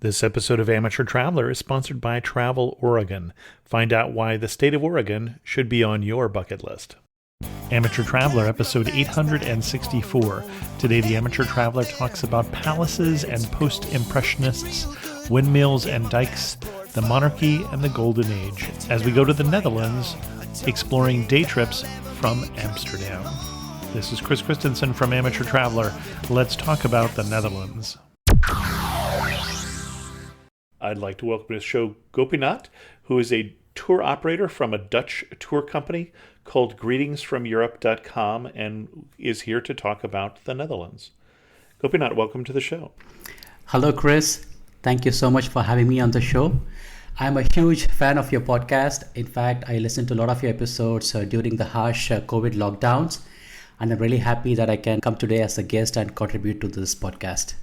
This episode of Amateur Traveler is sponsored by Travel Oregon. Find out why the state of Oregon should be on your bucket list. Amateur Traveler, episode 864. Today, the Amateur Traveler talks about palaces and post-impressionists, windmills and dikes, the monarchy and the golden age, as we go to the Netherlands, exploring day trips from Amsterdam. This is Chris Christensen from Amateur Traveler. Let's talk about the Netherlands. I'd like to welcome to the show Gopinath, who is a tour operator from a Dutch tour company called greetingsfromeurope.com and is here to talk about the Netherlands. Gopinath, welcome to the show. Hello, Chris. Thank you so much for having me on the show. I'm a huge fan of your podcast. In fact, I listened to a lot of your episodes during the harsh COVID lockdowns, and I'm really happy that I can come today as a guest and contribute to this podcast.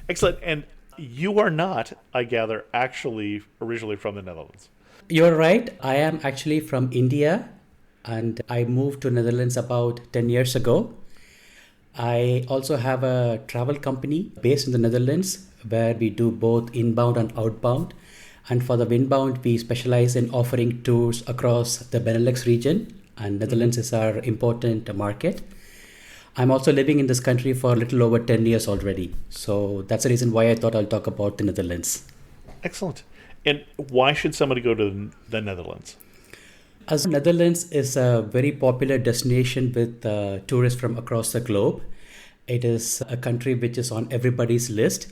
Excellent. And you are not, I gather, actually originally from the Netherlands. You're right. I am actually from India, and I moved to Netherlands about 10 years ago. I also have a travel company based in the Netherlands where we do both inbound and outbound. And for the inbound, we specialize in offering tours across the Benelux region, and Netherlands is our important market. I'm also living in this country for a little over 10 years already. So that's the reason why I thought I'll talk about the Netherlands. Excellent. And why should somebody go to the Netherlands? As the Netherlands is a very popular destination with tourists from across the globe. It is a country which is on everybody's list.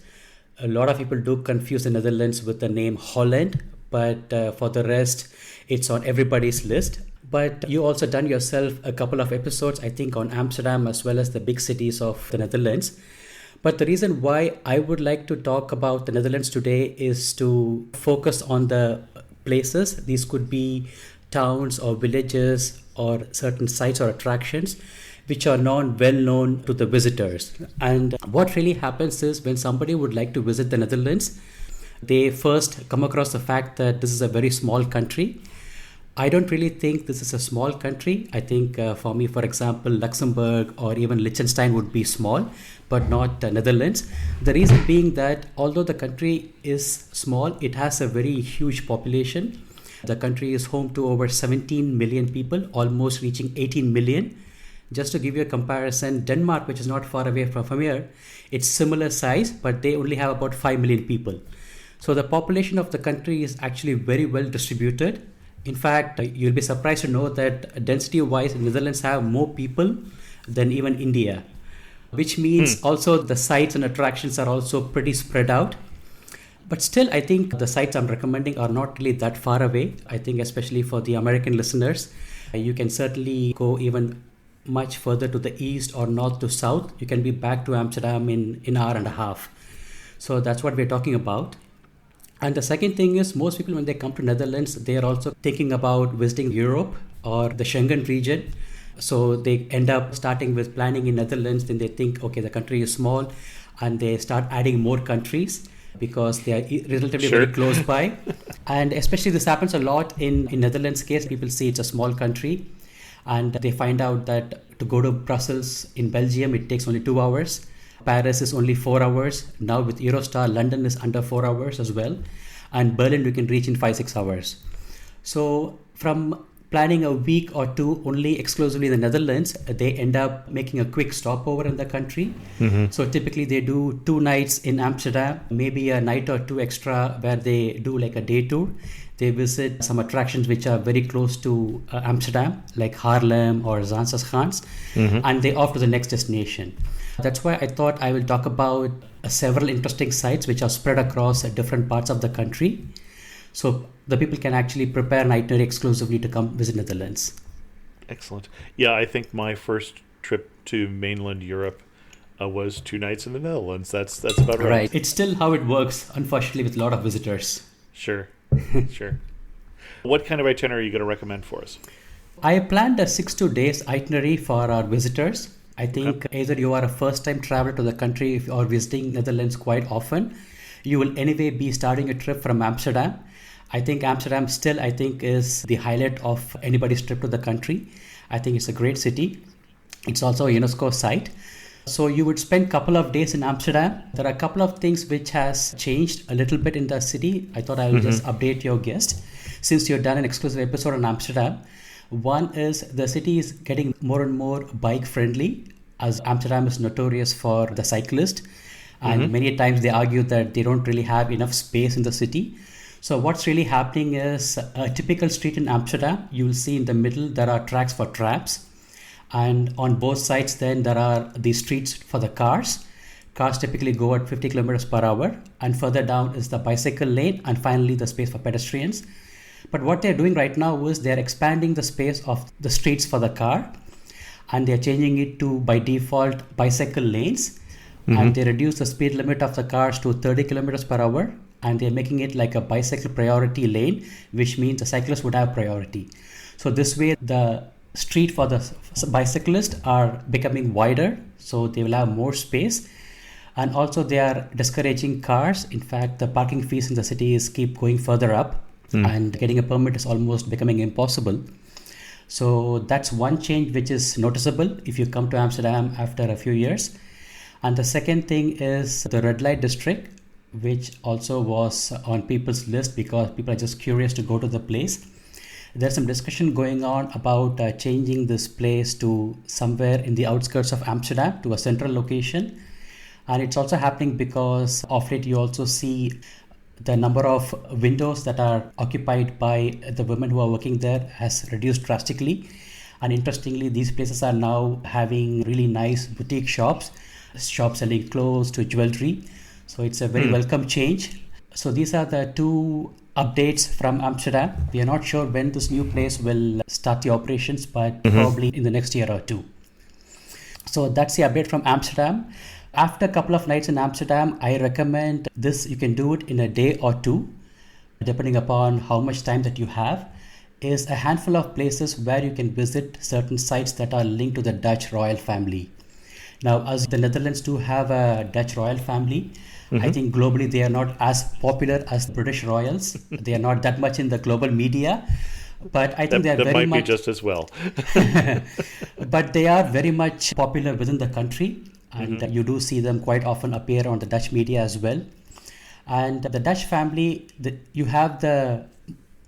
A lot of people do confuse the Netherlands with the name Holland, but for the rest, it's on everybody's list. But you also done yourself a couple of episodes, I think, on Amsterdam as well as the big cities of the Netherlands. But the reason why I would like to talk about the Netherlands today is to focus on the places. These could be towns or villages or certain sites or attractions which are well known to the visitors. And what really happens is when somebody would like to visit the Netherlands, they first come across the fact that this is a very small country. I don't really think this is a small country. I think for me, for example, Luxembourg or even Liechtenstein would be small, but not the Netherlands. The reason being that although the country is small, it has a very huge population. The country is home to over 17 million people, almost reaching 18 million. Just to give you a comparison, Denmark, which is not far away from here, it's similar size, but they only have about 5 million people. So the population of the country is actually very well distributed. In fact, you'll be surprised to know that density-wise, the Netherlands have more people than even India, which means also the sites and attractions are also pretty spread out. But still, I think the sites I'm recommending are not really that far away. I think especially for the American listeners, you can certainly go even much further to the east or north to south. You can be back to Amsterdam in an hour and a half. So that's what we're talking about. And the second thing is most people, when they come to Netherlands, they are also thinking about visiting Europe or the Schengen region. So they end up starting with planning in Netherlands. Then they think, okay, the country is small, and they start adding more countries because they are relatively very close by. And especially this happens a lot in Netherlands case. People see it's a small country and they find out that to go to Brussels in Belgium, it takes only 2 hours. Paris is only 4 hours. Now with Eurostar, London is under 4 hours as well. And Berlin we can reach in 5-6 hours. So from planning a week or two only exclusively in the Netherlands, they end up making a quick stopover in the country. Mm-hmm. So typically they do 2 nights in Amsterdam, maybe a night or 2 extra where they do like a day tour. They visit some attractions which are very close to Amsterdam, like Haarlem or Zaanstad, and they off to the next destination. That's why I thought I will talk about several interesting sites which are spread across different parts of the country. So the people can actually prepare an itinerary exclusively to come visit Netherlands. Excellent. Yeah, I think my first trip to mainland Europe was 2 nights in the Netherlands. That's about right. Right. It's still how it works, unfortunately, with a lot of visitors. Sure. Sure. What kind of itinerary are you going to recommend for us? I planned a 6 days itinerary for our visitors. I think either you are a first-time traveler to the country or visiting Netherlands quite often, you will anyway be starting a trip from Amsterdam. I think Amsterdam still, is the highlight of anybody's trip to the country. I think it's a great city. It's also a UNESCO site. So you would spend a couple of days in Amsterdam. There are a couple of things which has changed a little bit in the city. I thought I will just update your guest since you've done an exclusive episode on Amsterdam. One is the city is getting more and more bike friendly, as Amsterdam is notorious for the cyclist. And many times they argue that they don't really have enough space in the city. So what's really happening is a typical street in Amsterdam, you will see in the middle there are tracks for trams. And on both sides then there are the streets for the cars. Cars typically go at 50 kilometers per hour. And further down is the bicycle lane and finally the space for pedestrians. But what they're doing right now is they're expanding the space of the streets for the car. And they're changing it to, by default, bicycle lanes. And they reduce the speed limit of the cars to 30 kilometers per hour. And they're making it like a bicycle priority lane, which means the cyclist would have priority. So this way, the street for the bicyclists are becoming wider, so they will have more space. And also they are discouraging cars. In fact, the parking fees in the city is keep going further up and getting a permit is almost becoming impossible. So that's one change which is noticeable if you come to Amsterdam after a few years. And the second thing is the red light district, which also was on people's list because people are just curious to go to the place. There's some discussion going on about changing this place to somewhere in the outskirts of Amsterdam to a central location. And it's also happening because of late you also see the number of windows that are occupied by the women who are working there has reduced drastically. And interestingly, these places are now having really nice boutique shops selling clothes to jewelry. So it's a very welcome change. So these are the two updates from Amsterdam. We are not sure when this new place will start the operations, but probably in the next year or two. So that's the update from Amsterdam. After a couple of nights in Amsterdam, I recommend this. You can do it in a day or two, depending upon how much time that you have. Is a handful of places where you can visit certain sites that are linked to the Dutch royal family. Now, as the Netherlands do have a Dutch royal family, I think globally they are not as popular as the British royals. They are not that much in the global media, but I think they are very much... That might be just as well. But they are very much popular within the country, and you do see them quite often appear on the Dutch media as well. And the Dutch family, you have the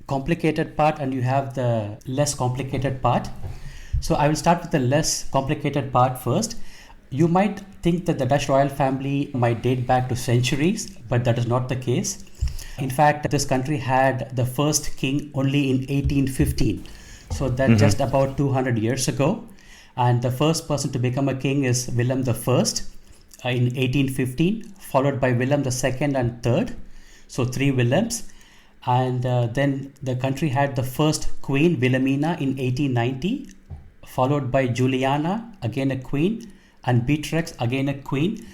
complicated part and you have the less complicated part. So I will start with the less complicated part first. You might think that the Dutch royal family might date back to centuries, but that is not the case. In fact, this country had the first king only in 1815. So that's just about 200 years ago. And the first person to become a king is Willem I in 1815, followed by Willem II and III. So 3 Willems. And then the country had the first Queen Wilhelmina in 1890, followed by Juliana, again a queen, and Beatrix, again a queen,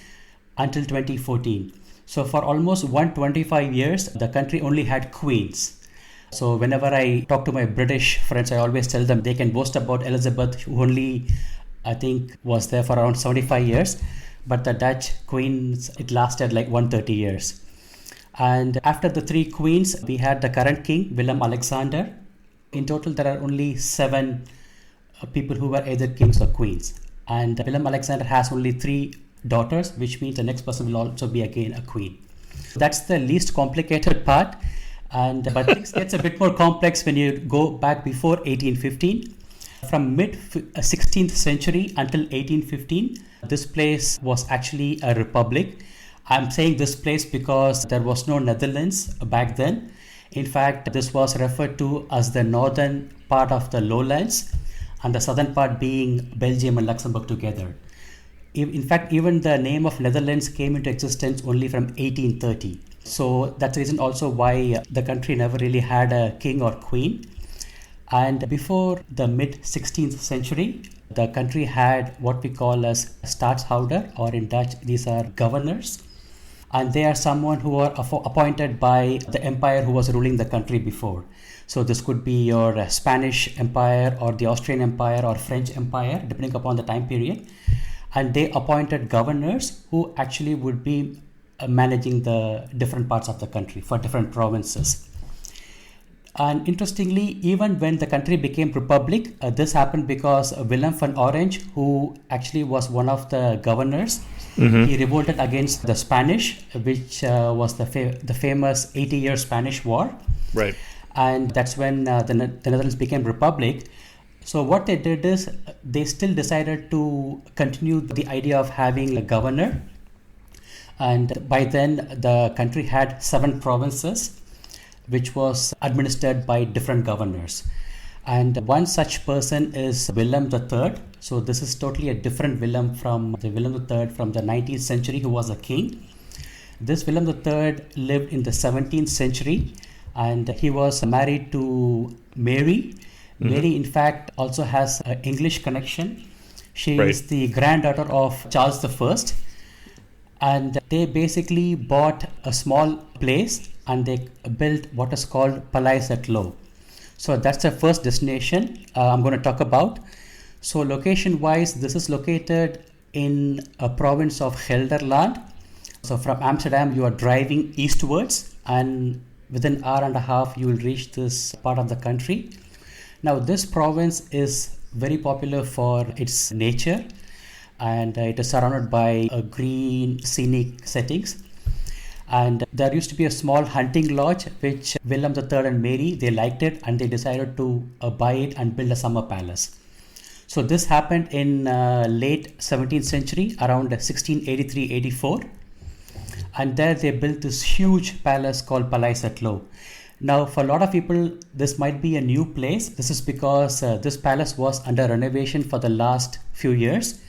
until 2014. So for almost 125 years, the country only had queens. So whenever I talk to my British friends, I always tell them they can boast about Elizabeth, who only, I think, was there for around 75 years. But the Dutch queens, it lasted like 130 years. And after the 3 queens, we had the current king, Willem-Alexander. In total, there are only 7 people who were either kings or queens. And Willem-Alexander has only 3 daughters, which means the next person will also be again a queen. That's the least complicated part. But things gets a bit more complex when you go back before 1815. From mid 16th century until 1815, this place was actually a republic. I'm saying this place because there was no Netherlands back then. In fact, this was referred to as the northern part of the lowlands, and the southern part being Belgium and Luxembourg together. In fact, even the name of Netherlands came into existence only from 1830. So that's the reason also why the country never really had a king or queen. And before the mid 16th century, the country had what we call as staatshouder, or in Dutch, these are governors. And they are someone who are appointed by the empire who was ruling the country before. So this could be your Spanish Empire or the Austrian Empire or French Empire, depending upon the time period. And they appointed governors who actually would be managing the different parts of the country for different provinces. And interestingly, even when the country became republic, this happened because Willem van Orange, who actually was one of the governors, he revolted against the Spanish, which was the famous 80-year Spanish War. Right. And that's when the Netherlands became republic. So what they did is they still decided to continue the idea of having a governor. And by then, the country had 7 provinces, which was administered by different governors. And one such person is Willem III. So this is totally a different Willem from the Willem III from the 19th century, who was a king. This Willem III lived in the 17th century, and he was married to Mary. Mary, in fact, also has an English connection. She is the granddaughter of Charles I. And they basically bought a small place and they built what is called Palais Het Loo. So that's the first destination I'm going to talk about. So location-wise, this is located in a province of Gelderland. So from Amsterdam, you are driving eastwards, and within an hour and a half, you will reach this part of the country. Now, this province is very popular for its nature, and it is surrounded by green scenic settings. And there used to be a small hunting lodge which Willem III and Mary, they liked it and they decided to buy it and build a summer palace. So this happened in late 17th century, around 1683-84. And there they built this huge palace called Palais Het Loo. Now, for a lot of people, this might be a new place. This is because this palace was under renovation for the last few years.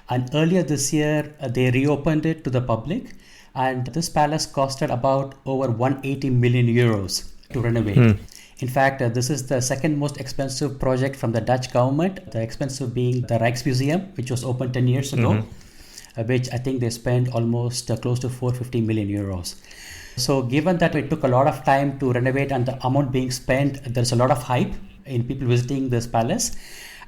And earlier this year, they reopened it to the public. And this palace costed about over 180 million euros to renovate. In fact, this is the second most expensive project from the Dutch government. The expensive being the Rijksmuseum, which was opened 10 years ago, which I think they spent almost close to 450 million euros. So given that it took a lot of time to renovate and the amount being spent, there's a lot of hype in people visiting this palace.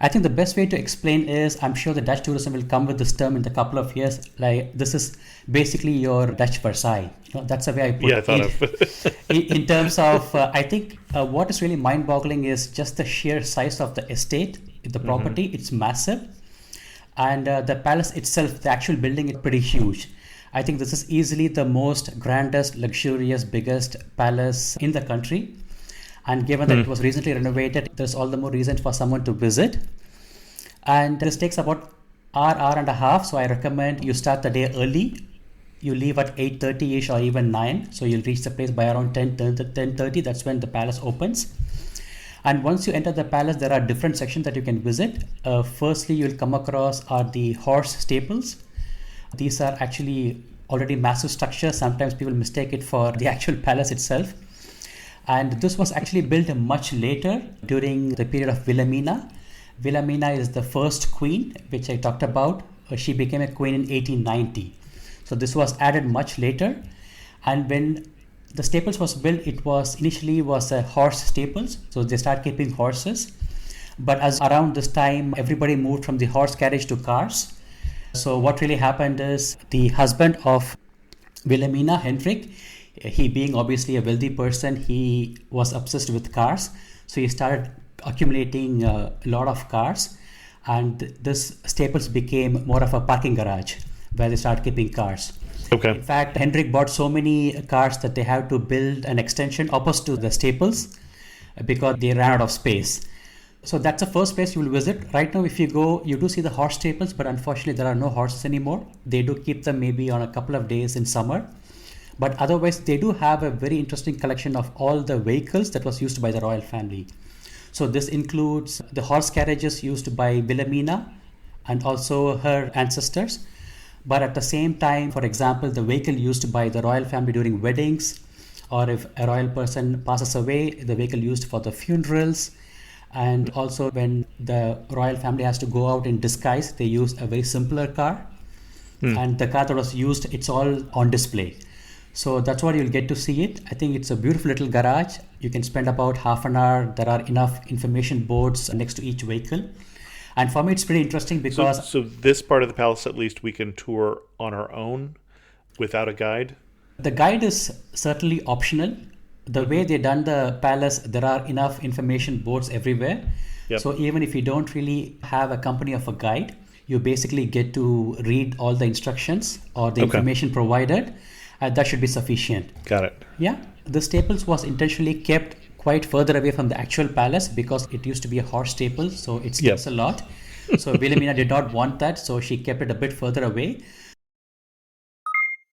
I think the best way to explain is, I'm sure the Dutch tourism will come with this term in a couple of years. Like, this is basically your Dutch Versailles. That's the way I put it. I thought of. In terms of, I think what is really mind-boggling is just the sheer size of the estate, the property. It's massive. And the palace itself, the actual building, is pretty huge. I think this is easily the most grandest, luxurious, biggest palace in the country. And given that it was recently renovated, there's all the more reason for someone to visit. And this takes about hour and a half. So I recommend you start the day early. You leave at 8:30ish or even 9. So you'll reach the place by around 10:30. That's when the palace opens. And once you enter the palace, there are different sections that you can visit. Firstly, you'll come across are the horse stables. These are actually already massive structures. Sometimes people mistake it for the actual palace itself. And this was actually built much later during the period of Wilhelmina. Wilhelmina is the first queen, which I talked about. She became a queen in 1890. So this was added much later. And when the stables was built, it was initially a horse stables. So they start keeping horses. But as around this time, everybody moved from the horse carriage to cars. So what really happened is the husband of Wilhelmina, Hendrik, he being obviously a wealthy person, he was obsessed with cars. So he started accumulating a lot of cars. And this stables became more of a parking garage where they started keeping cars. Okay. In fact, Hendrik bought so many cars that they had to build an extension opposite to the stables because they ran out of space. So that's the first place you will visit. Right now, if you go, you do see the horse stables, but unfortunately there are no horses anymore. They do keep them maybe on a couple of days in summer. But otherwise, they do have a very interesting collection of all the vehicles that was used by the royal family. So this includes the horse carriages used by Wilhelmina and also her ancestors. But at the same time, for example, the vehicle used by the royal family during weddings, or if a royal person passes away, the vehicle used for the funerals. And also when the royal family has to go out in disguise, they use a very simpler car. And the car that was used, it's all on display. So that's what you'll get to see it. I think it's a beautiful little garage. You can spend about half an hour. There are enough information boards next to each vehicle. And for me, it's pretty interesting because... So this part of the palace, at least, we can tour on our own without a guide? The guide is certainly optional. The way they done the palace, there are enough information boards everywhere. Yep. So even if you don't really have a company of a guide, you basically get to read all the instructions or the information provided. That should be sufficient. Got it. Yeah. The stables was intentionally kept quite further away from the actual palace because it used to be a horse stable, so it stinks a lot. So Wilhelmina did not want that, so she kept it a bit further away.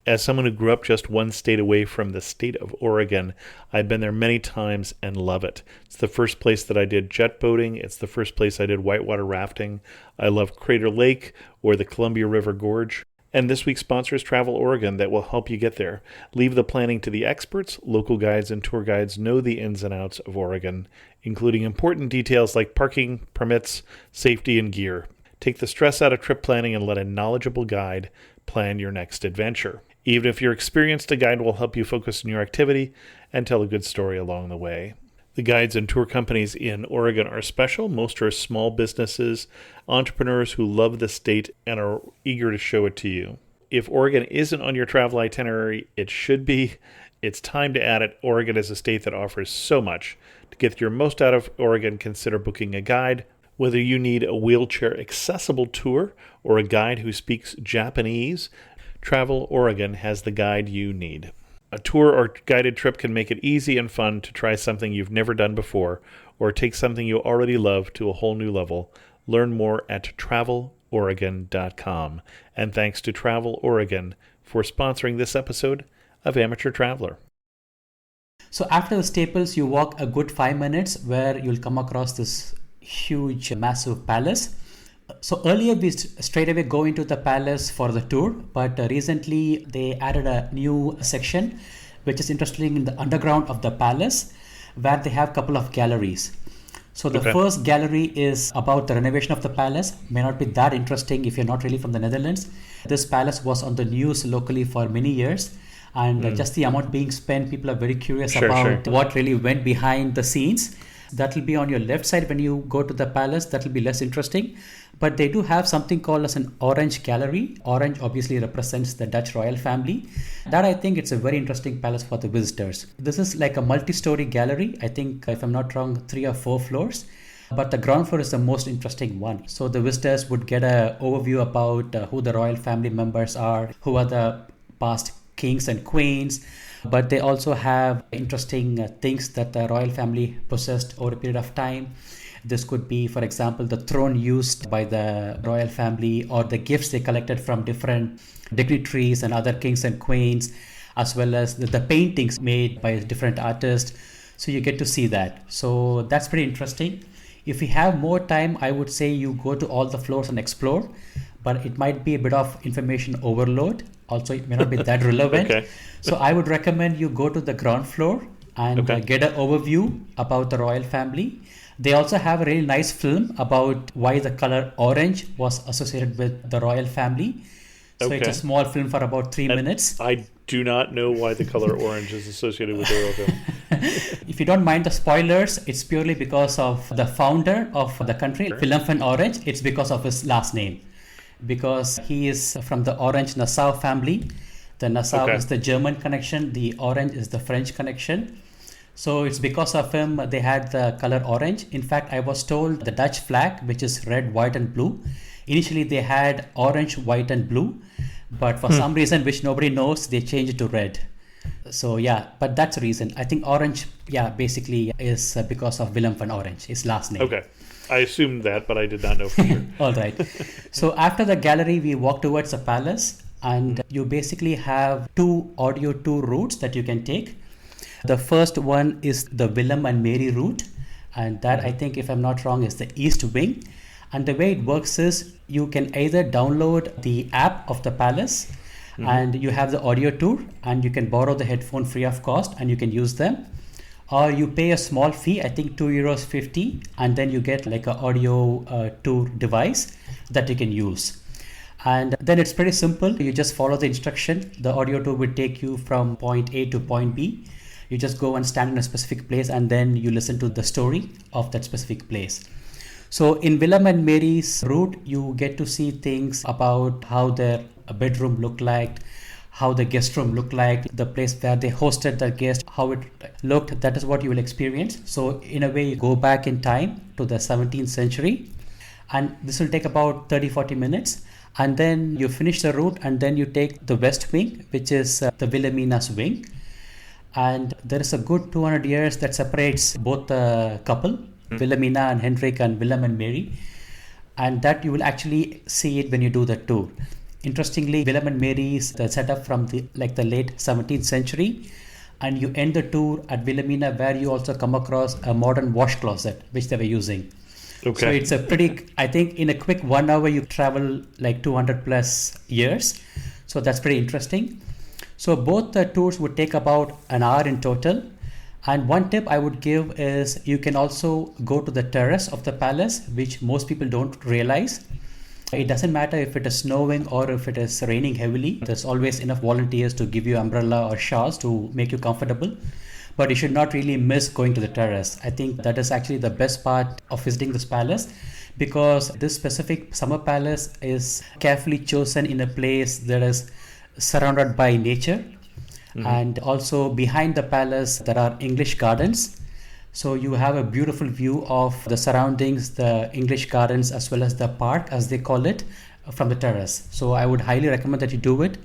As someone who grew up just one state away from the state of Oregon, I've been there many times and love it. It's the first place that I did jet boating. It's the first place I did whitewater rafting. I love Crater Lake or the Columbia River Gorge. And this week's sponsor is Travel Oregon that will help you get there. Leave the planning to the experts. Local guides and tour guides know the ins and outs of Oregon, including important details like parking, permits, safety, and gear. Take the stress out of trip planning and let a knowledgeable guide plan your next adventure. Even if you're experienced, a guide will help you focus on your activity and tell a good story along the way. The guides and tour companies in Oregon are special. Most are small businesses, entrepreneurs who love the state and are eager to show it to you. If Oregon isn't on your travel itinerary, it should be. It's time to add it. Oregon is a state that offers so much. To get your most out of Oregon, consider booking a guide. Whether you need a wheelchair-accessible tour or a guide who speaks Japanese, Travel Oregon has the guide you need. A tour or guided trip can make it easy and fun to try something you've never done before or take something you already love to a whole new level. Learn more at traveloregon.com. And thanks to Travel Oregon for sponsoring this episode of Amateur Traveler. So after the staples, you walk a good 5 minutes where you'll come across this huge, massive palace. So earlier we straight away go into the palace for the tour, but recently they added a new section which is interesting in the underground of the palace where they have a couple of galleries. So the first gallery is about the renovation of the palace. May not be that interesting if you're not really from the Netherlands. This palace was on the news locally for many years, and just the amount being spent, people are very curious about what really went behind the scenes. That will be on your left side when you go to the palace. That will be less interesting. But they do have something called as an orange gallery. Orange obviously represents the Dutch royal family. That I think it's a very interesting palace for the visitors. This is like a multi-story gallery. I think, if I'm not wrong, 3 or 4 floors. But the ground floor is the most interesting one. So the visitors would get an overview about who the royal family members are, who are the past kings and queens. But they also have interesting things that the royal family possessed over a period of time. This could be, for example, the throne used by the royal family or the gifts they collected from different dignitaries and other kings and queens, as well as the paintings made by different artists. So you get to see that. So that's pretty interesting. If you have more time, I would say you go to all the floors and explore, but it might be a bit of information overload. Also, it may not be that relevant. So I would recommend you go to the ground floor and get an overview about the royal family. They also have a really nice film about why the color orange was associated with the royal family. So it's a small film for about 3 minutes. I do not know why the color orange is associated with the royal family. If you don't mind the spoilers, it's purely because of the founder of the country, Willem van Orange. It's because of his last name. Because he is from the Orange Nassau family. The Nassau is the German connection. The Orange is the French connection. So it's because of him they had the color orange. In fact, I was told the Dutch flag, which is red, white and blue, initially they had orange, white and blue, but for some reason which nobody knows, they changed it to red. So yeah, but that's the reason. I think orange, basically is because of Willem van Orange, his last name. Okay. I assumed that, but I did not know for sure. All right. So after the gallery, we walk towards the palace, and you basically have 2 audio tour routes that you can take. The first one is the Willem and Mary route, and that I think, if I'm not wrong, is the East Wing. And the way it works is you can either download the app of the palace and you have the audio tour, and you can borrow the headphone free of cost and you can use them, or you pay a small fee, I think €2.50, and then you get like an audio tour device that you can use. And then it's pretty simple. You just follow the instruction. The audio tour will take you from point A to point B. You just go and stand in a specific place, and then you listen to the story of that specific place. So in Willem and Mary's route, you get to see things about how their bedroom looked like, how the guest room looked like, the place where they hosted the guest, how it looked. That is what you will experience. So in a way, you go back in time to the 17th century, and this will take about 30-40 minutes. And then you finish the route, and then you take the west wing, which is the Wilhelmina's wing. And there is a good 200 years that separates both the couple, Wilhelmina and Henrik, and Willem and Mary. And that you will actually see it when you do the tour. Interestingly, Willem and Mary's the setup from the late 17th century, and you end the tour at Wilhelmina, where you also come across a modern wash closet which they were using. Okay. So it's a pretty, I think in a quick 1 hour you travel like 200 plus years. So that's pretty interesting. So both the tours would take about an hour in total. And one tip I would give is you can also go to the terrace of the palace, which most people don't realize. It doesn't matter if it is snowing or if it is raining heavily. There's always enough volunteers to give you umbrella or shawls to make you comfortable. But you should not really miss going to the terrace. I think that is actually the best part of visiting this palace, because this specific summer palace is carefully chosen in a place that is surrounded by nature. And also behind the palace, there are English gardens. So you have a beautiful view of the surroundings, the English gardens, as well as the park, as they call it, from the terrace. So I would highly recommend that you do it.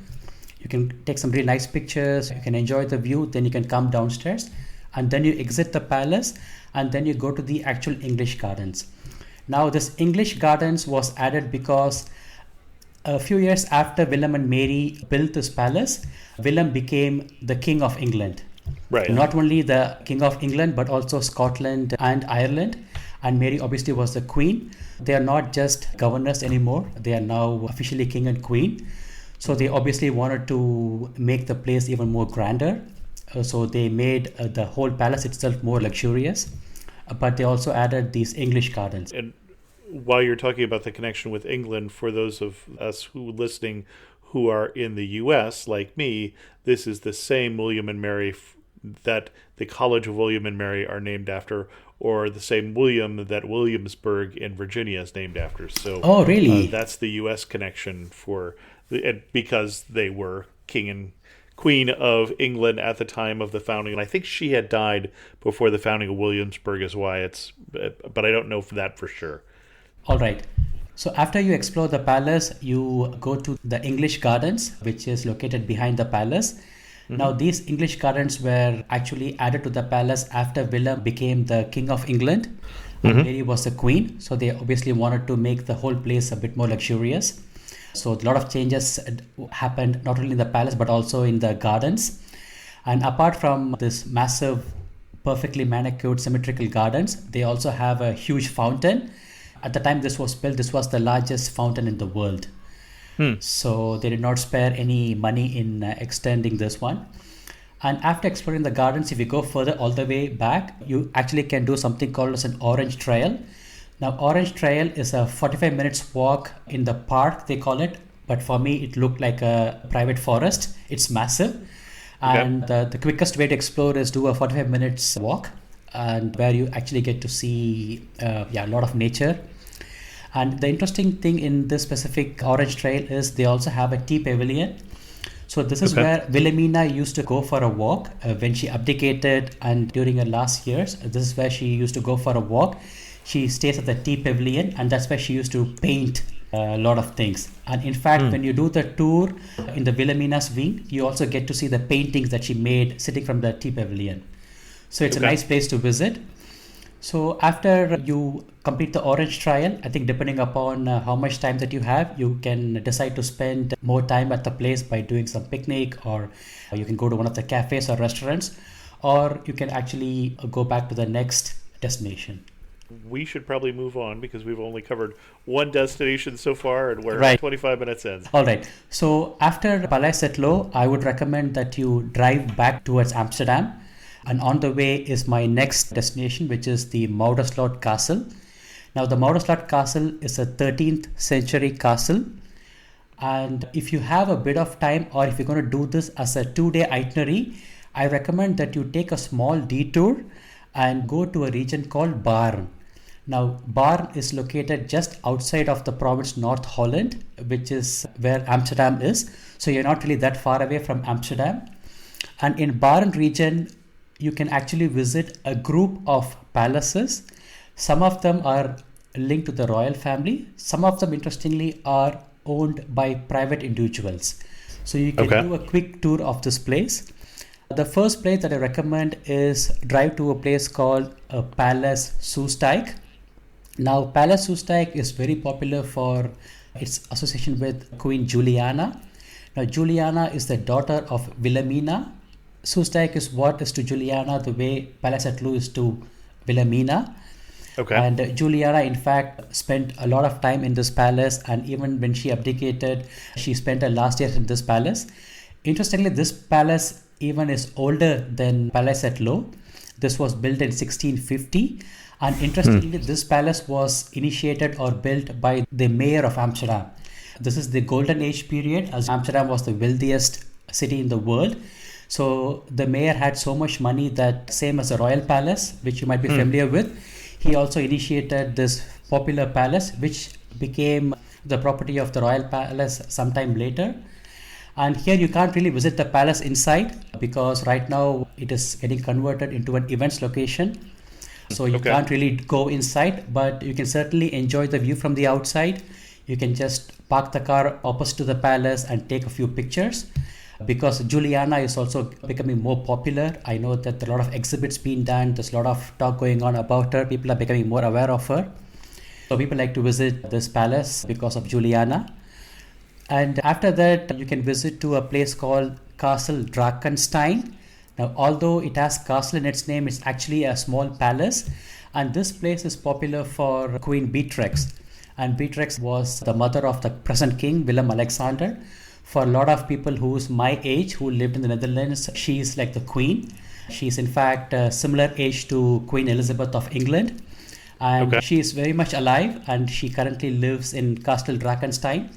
You can take some really nice pictures, you can enjoy the view, then you can come downstairs, and then you exit the palace, and then you go to the actual English gardens. Now this English gardens was added because a few years after Willem and Mary built this palace, Willem became the King of England. Right. Not only the King of England, but also Scotland and Ireland. And Mary obviously was the Queen. They are not just governors anymore. They are now officially King and Queen. So they obviously wanted to make the place even more grander. So they made the whole palace itself more luxurious. But they also added these English gardens. And while you're talking about the connection with England, for those of us who listening who are in the U.S., like me, this is the same William and Mary that the College of William and Mary are named after, or the same William that Williamsburg in Virginia is named after. So, oh, really? That's the U.S. connection because they were King and Queen of England at the time of the founding. And I think she had died before the founding of Williamsburg is why but I don't know that for sure. All right. So after you explore the palace, you go to the English Gardens, which is located behind the palace. Mm-hmm. Now, these English Gardens were actually added to the palace after Willem became the King of England. Mm-hmm. Mary was the Queen. So they obviously wanted to make the whole place a bit more luxurious. So a lot of changes happened not only in the palace, but also in the gardens. And apart from this massive, perfectly manicured, symmetrical gardens, they also have a huge fountain. At the time this was built, this was the largest fountain in the world. So they did not spare any money in extending this one. And after exploring the gardens, if you go further all the way back, you actually can do something called as an Orange Trail. Now, Orange Trail is a 45 minutes walk in the park, they call it. But for me, it looked like a private forest. It's massive. And the quickest way to explore is do a 45 minutes walk, and where you actually get to see a lot of nature. And the interesting thing in this specific Orange Trail is they also have a tea pavilion. So this is where Wilhelmina used to go for a walk when she abdicated, and during her last years, this is where she used to go for a walk. She stays at the tea pavilion, and that's where she used to paint a lot of things. And in fact, when you do the tour in the Wilhelmina's wing, you also get to see the paintings that she made sitting from the tea pavilion. So it's a nice place to visit. So after you complete the Orange Trail, I think depending upon how much time that you have, you can decide to spend more time at the place by doing some picnic, or you can go to one of the cafes or restaurants, or you can actually go back to the next destination. We should probably move on because we've only covered one destination so far, and we're 25 minutes in. All right. So after Palais Het Loo, I would recommend that you drive back towards Amsterdam. And on the way is my next destination, which is the Muiderslot Castle. Now, the Muiderslot Castle is a 13th century castle. And if you have a bit of time, or if you're going to do this as a 2-day itinerary, I recommend that you take a small detour and go to a region called Barn. Now, Barn is located just outside of the province North Holland, which is where Amsterdam is. So you're not really that far away from Amsterdam. And in Barn region, you can actually visit a group of palaces. Some of them are linked to the royal family. Some of them, interestingly, are owned by private individuals. So you can do a quick tour of this place. The first place that I recommend is drive to a place called Palais Soestdijk. Now, Palais Soestdijk is very popular for its association with Queen Juliana. Now, Juliana is the daughter of Wilhelmina. Soestdijk is what is to Juliana the way Palais Het Loo is to Wilhelmina. Okay. And Juliana, in fact, spent a lot of time in this palace, and even when she abdicated, she spent her last years in this palace. Interestingly, this palace even is older than Palais Het Loo. This was built in 1650. And interestingly, this palace was initiated or built by the mayor of Amsterdam. This is the golden age period, as Amsterdam was the wealthiest city in the world. So the mayor had so much money that, same as the royal palace, which you might be familiar with, he also initiated this popular palace, which became the property of the royal palace sometime later. And here you can't really visit the palace inside because right now it is getting converted into an events location. So you can't really go inside, but you can certainly enjoy the view from the outside. You can just park the car opposite to the palace and take a few pictures. Because Juliana is also becoming more popular. I know that there are a lot of exhibits being done. There's a lot of talk going on about her. People are becoming more aware of her. So people like to visit this palace because of Juliana. And after that, you can visit to a place called Castle Drakenstein. Now, although it has castle in its name, it's actually a small palace. And this place is popular for Queen Beatrix. And Beatrix was the mother of the present king, Willem Alexander. For a lot of people who's my age, who lived in the Netherlands, she is like the queen. She's in fact a similar age to Queen Elizabeth of England. And she is very much alive, and she currently lives in Castle Drakenstein.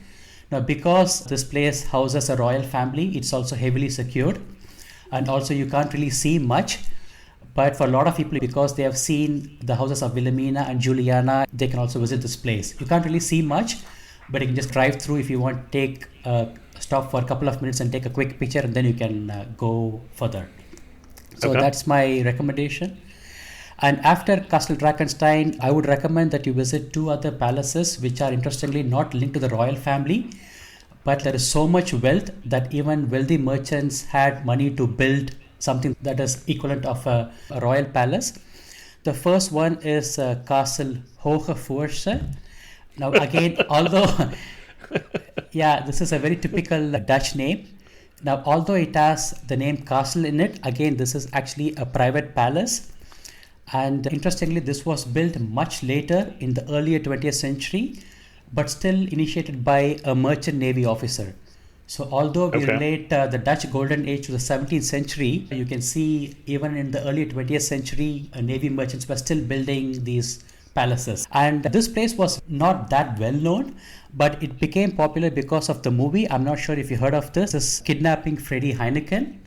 Now, because this place houses a royal family, it's also heavily secured. And also you can't really see much. But for a lot of people, because they have seen the houses of Wilhelmina and Juliana, they can also visit this place. You can't really see much, but you can just drive through if you want to take a stop for a couple of minutes and take a quick picture, and then you can go further. So that's my recommendation. And after Castle Drakenstein, I would recommend that you visit two other palaces, which are interestingly not linked to the royal family. But there is so much wealth that even wealthy merchants had money to build something that is equivalent of a royal palace. The first one is Castle Hoge Voorse. Now again, although, this is a very typical Dutch name. Now, although it has the name castle in it, again, this is actually a private palace. And interestingly, this was built much later in the earlier 20th century, but still initiated by a merchant navy officer. So although we relate the Dutch golden age to the 17th century, you can see even in the early 20th century, navy merchants were still building these palaces. And this place was not that well known, but it became popular because of the movie. I'm not sure if you heard of this Kidnapping Freddie Heineken.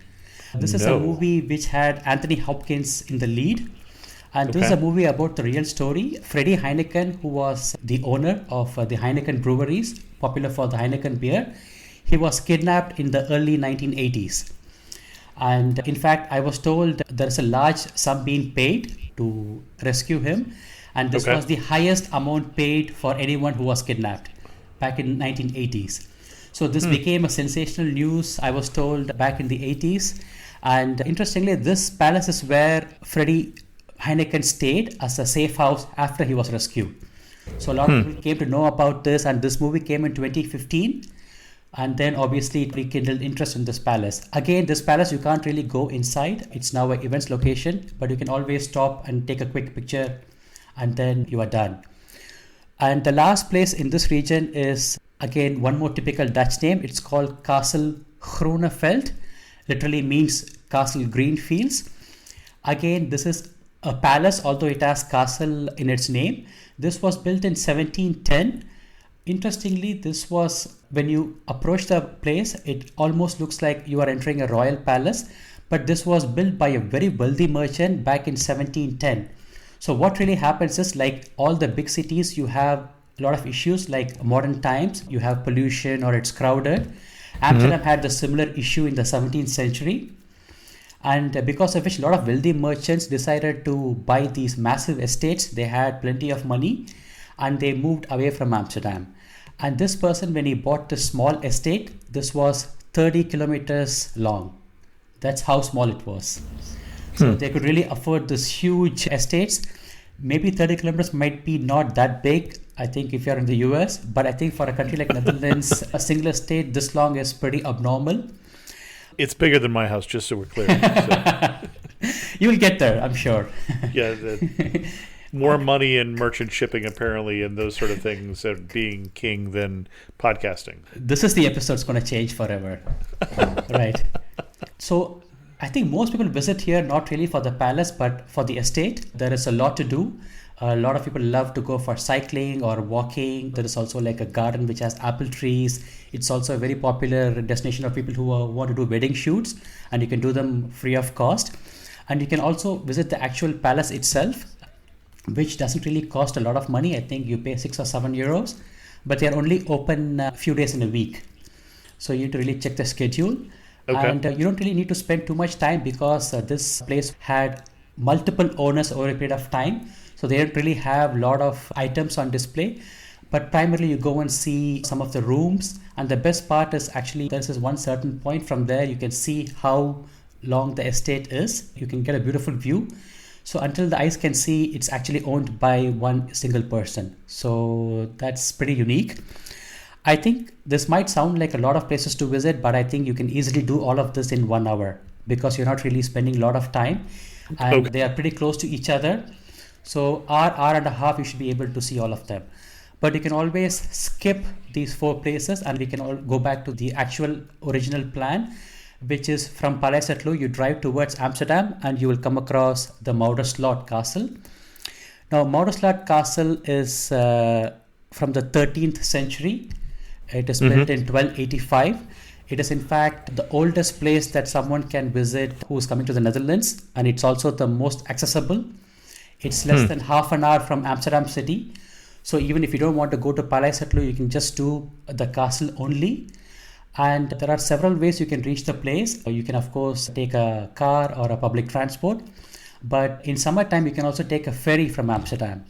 This is a movie which had Anthony Hopkins in the lead. And this is a movie about the real story. Freddie Heineken, who was the owner of the Heineken breweries, popular for the Heineken beer, he was kidnapped in the early 1980s. And in fact, I was told there is a large sum being paid to rescue him. And this was the highest amount paid for anyone who was kidnapped back in 1980s. So this became a sensational news, I was told, back in the 80s. And interestingly, this palace is where Freddie Heineken stayed as a safe house after he was rescued. So a lot of people came to know about this, and this movie came in 2015. And then obviously it rekindled interest in this palace. Again, this palace, you can't really go inside. It's now an events location, but you can always stop and take a quick picture, and then you are done. And the last place in this region is, again, one more typical Dutch name. It's called Castle Groeneveld. Literally means Castle Green Fields. Again, this is a palace, although it has castle in its name. This was built in 1710. Interestingly, this was, when you approach the place, it almost looks like you are entering a royal palace. But this was built by a very wealthy merchant back in 1710. So what really happens is, like all the big cities, you have a lot of issues like modern times, you have pollution or it's crowded. Amsterdam had the similar issue in the 17th century. And because of which a lot of wealthy merchants decided to buy these massive estates. They had plenty of money and they moved away from Amsterdam. And this person, when he bought this small estate, this was 30 kilometers long. That's how small it was. So they could really afford this huge estates. Maybe 30 kilometers might be not that big, I think, if you're in the US. But I think for a country like Netherlands, a single estate this long is pretty abnormal. It's bigger than my house, just so we're clear. So. You'll get there, I'm sure. Yeah, more money in merchant shipping, apparently, and those sort of things of being king than podcasting. This is the episode's going to change forever. Right. So I think most people visit here not really for the palace, but for the estate. There is a lot to do. A lot of people love to go for cycling or walking. There is also like a garden which has apple trees. It's also a very popular destination of people who want to do wedding shoots, and you can do them free of cost. And you can also visit the actual palace itself, which doesn't really cost a lot of money. I think you pay 6 or 7 euros, but they are only open a few days in a week. So you need to really check the schedule. Okay. And you don't really need to spend too much time because this place had multiple owners over a period of time. So they don't really have a lot of items on display, but primarily you go and see some of the rooms. And the best part is actually there's this one certain point from there you can see how long the estate is. You can get a beautiful view. So until the eyes can see, it's actually owned by one single person. So that's pretty unique. I think this might sound like a lot of places to visit, but I think you can easily do all of this in 1 hour because you're not really spending a lot of time, and they are pretty close to each other. So hour and a half, you should be able to see all of them. But you can always skip these 4 places and we can all go back to the actual original plan, which is from Palais Het Loo, you drive towards Amsterdam and you will come across the Muiderslot Castle. Now, Muiderslot Castle is from the 13th century. It is built in 1285. It is in fact the oldest place that someone can visit who is coming to the Netherlands, and it's also the most accessible. It's less than half an hour from Amsterdam city. So even if you don't want to go to Palais Het Loo, you can just do the castle only. And there are several ways you can reach the place. You can, of course, take a car or a public transport. But in summertime, you can also take a ferry from Amsterdam.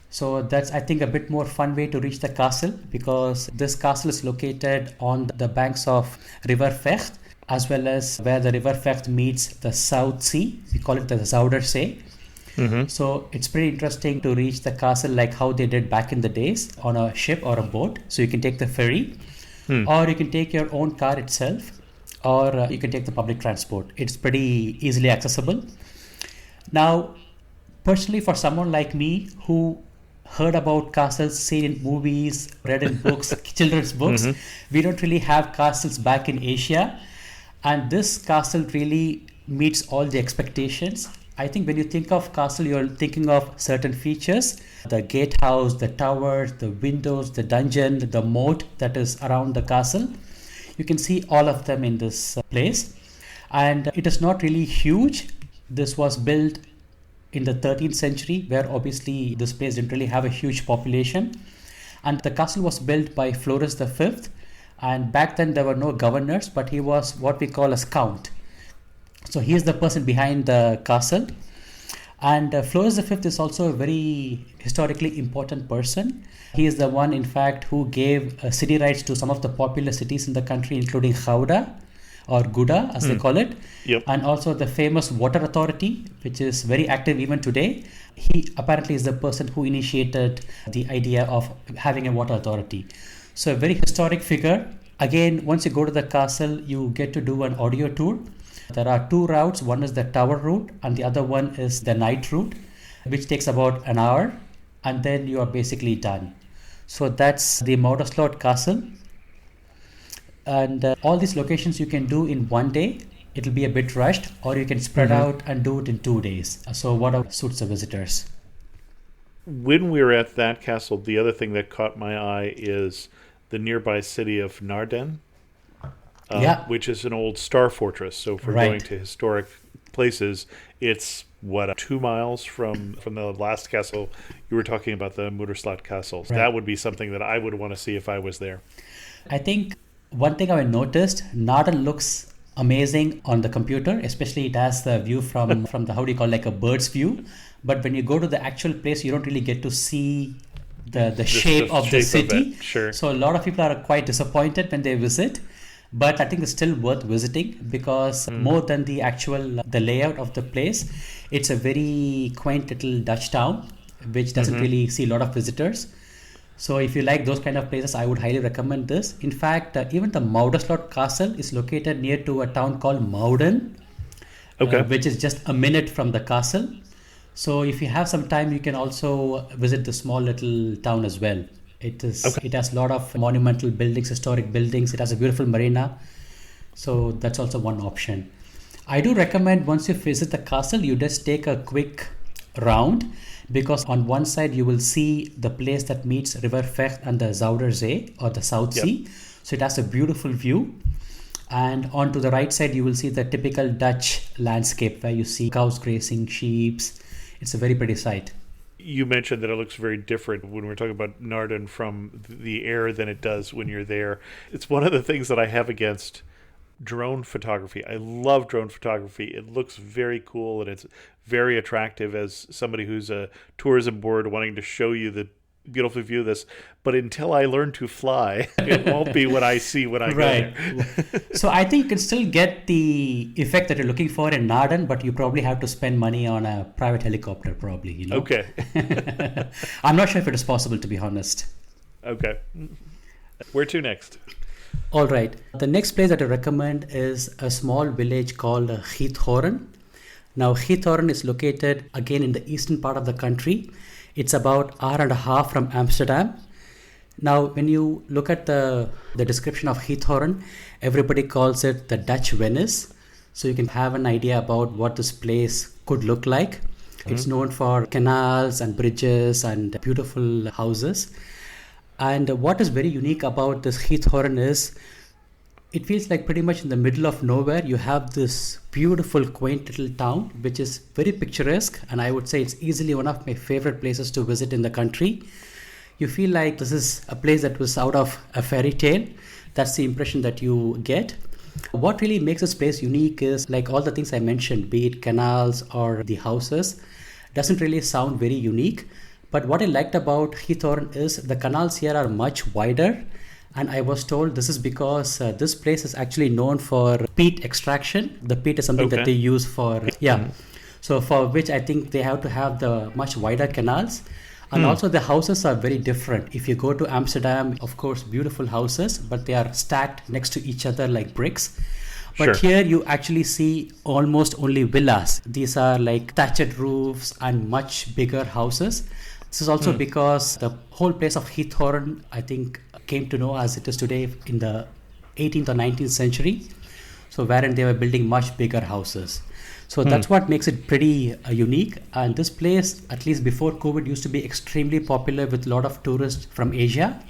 So that's, I think, a bit more fun way to reach the castle, because this castle is located on the banks of River Vecht, as well as where the River Vecht meets the South Sea. We call it the Zuiderzee. So it's pretty interesting to reach the castle like how they did back in the days on a ship or a boat. So you can take the ferry, or you can take your own car itself, or you can take the public transport. It's pretty easily accessible. Now, personally, for someone like me who heard about castles, seen in movies, read in books, children's books, we don't really have castles back in Asia. And this castle really meets all the expectations. I think when you think of castle, you're thinking of certain features: the gatehouse, the towers, the windows, the dungeon, the moat that is around the castle. You can see all of them in this place. And it is not really huge. This was built in the 13th century, where obviously this place didn't really have a huge population. And the castle was built by Floris V. And back then there were no governors, but he was what we call a count. So he is the person behind the castle. And Floris V is also a very historically important person. He is the one, in fact, who gave city rights to some of the popular cities in the country, including Gouda, or Gouda as they call it. And also the famous water authority, which is very active even today. He apparently is the person who initiated the idea of having a water authority. So a very historic figure. Again, once you go to the castle, you get to do an audio tour. There are 2 routes. One is the tower route and the other one is the night route, which takes about an hour, and then you are basically done. So that's the Muiderslot Castle. And all these locations you can do in 1 day. It'll be a bit rushed, or you can spread out and do it in 2 days. So whatever suits the visitors. When we were at that castle, the other thing that caught my eye is the nearby city of Naarden, which is an old star fortress. So if we're going to historic places, It's 2 miles from the last castle you were talking about, the Muiderslot Castle. Right. That would be something that I would want to see if I was there. I think one thing I noticed, Naarden looks amazing on the computer, especially it has the view from the, how do you call, like a bird's view. But when you go to the actual place, you don't really get to see the shape of the city. Sure. So a lot of people are quite disappointed when they visit. But I think it's still worth visiting because more than the layout of the place, it's a very quaint little Dutch town, which doesn't really see a lot of visitors. So if you like those kind of places, I would highly recommend this. In fact, even the Muiderslot Castle is located near to a town called Muiden, which is just a minute from the castle. So if you have some time, you can also visit the small little town as well. It has a lot of monumental buildings, historic buildings. It has a beautiful marina. So that's also one option. I do recommend once you visit the castle, you just take a quick round, because on one side you will see the place that meets River Vecht and the Zuiderzee, or the South Sea. So it has a beautiful view. And on to the right side, you will see the typical Dutch landscape where you see cows grazing, sheep. It's a very pretty sight. You mentioned that it looks very different when we're talking about Naarden from the air than it does when you're there. It's one of the things that I have against drone photography. I love drone photography. It looks very cool and it's very attractive as somebody who's a tourism board wanting to show you the beautiful view of this. But until I learn to fly, it won't be what I see when I go there. So I think you can still get the effect that you're looking for in Naarden, but you probably have to spend money on a private helicopter, probably. You know? Okay. I'm not sure if it is possible, to be honest. Okay. Where to next? All right. The next place that I recommend is a small village called Giethoorn. Now, Giethoorn is located again in the eastern part of the country. It's about an hour and a half from Amsterdam. Now, when you look at the description of Giethoorn, everybody calls it the Dutch Venice. So you can have an idea about what this place could look like. It's known for canals and bridges and beautiful houses. And what is very unique about this Giethoorn is it feels like pretty much in the middle of nowhere. You have this beautiful, quaint little town, which is very picturesque. And I would say it's easily one of my favorite places to visit in the country. You feel like this is a place that was out of a fairy tale. That's the impression that you get. What really makes this place unique is, like all the things I mentioned, be it canals or the houses, doesn't really sound very unique. But what I liked about Giethoorn is the canals here are much wider. And I was told this is because this place is actually known for peat extraction. The peat is something that they use for, So for which I think they have to have the much wider canals. And also the houses are very different. If you go to Amsterdam, of course, beautiful houses, but they are stacked next to each other like bricks. But here you actually see almost only villas. These are like thatched roofs and much bigger houses. This is also because the whole place of Giethoorn, I think, came to know as it is today in the 18th or 19th century. So wherein they were building much bigger houses. So that's what makes it pretty unique. And this place, at least before COVID, used to be extremely popular with a lot of tourists from Asia.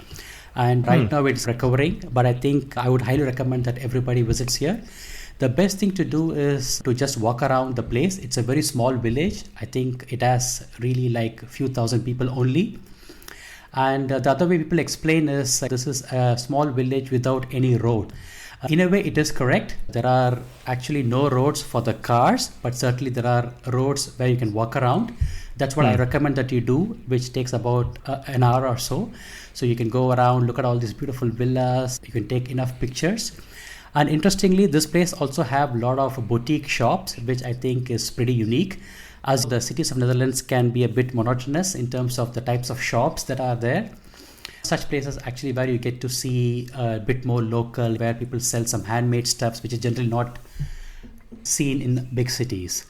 And right now it's recovering. But I think I would highly recommend that everybody visits here. The best thing to do is to just walk around the place. It's a very small village. I think it has really like a few thousand people only. And the other way people explain is this is a small village without any road. In a way, it is correct. There are actually no roads for the cars, but certainly there are roads where you can walk around. That's what I recommend that you do, which takes about an hour or so. So you can go around, look at all these beautiful villas. You can take enough pictures. And interestingly, this place also have a lot of boutique shops, which I think is pretty unique. As the cities of Netherlands can be a bit monotonous in terms of the types of shops that are there. Such places actually where you get to see a bit more local, where people sell some handmade stuffs, which is generally not seen in big cities.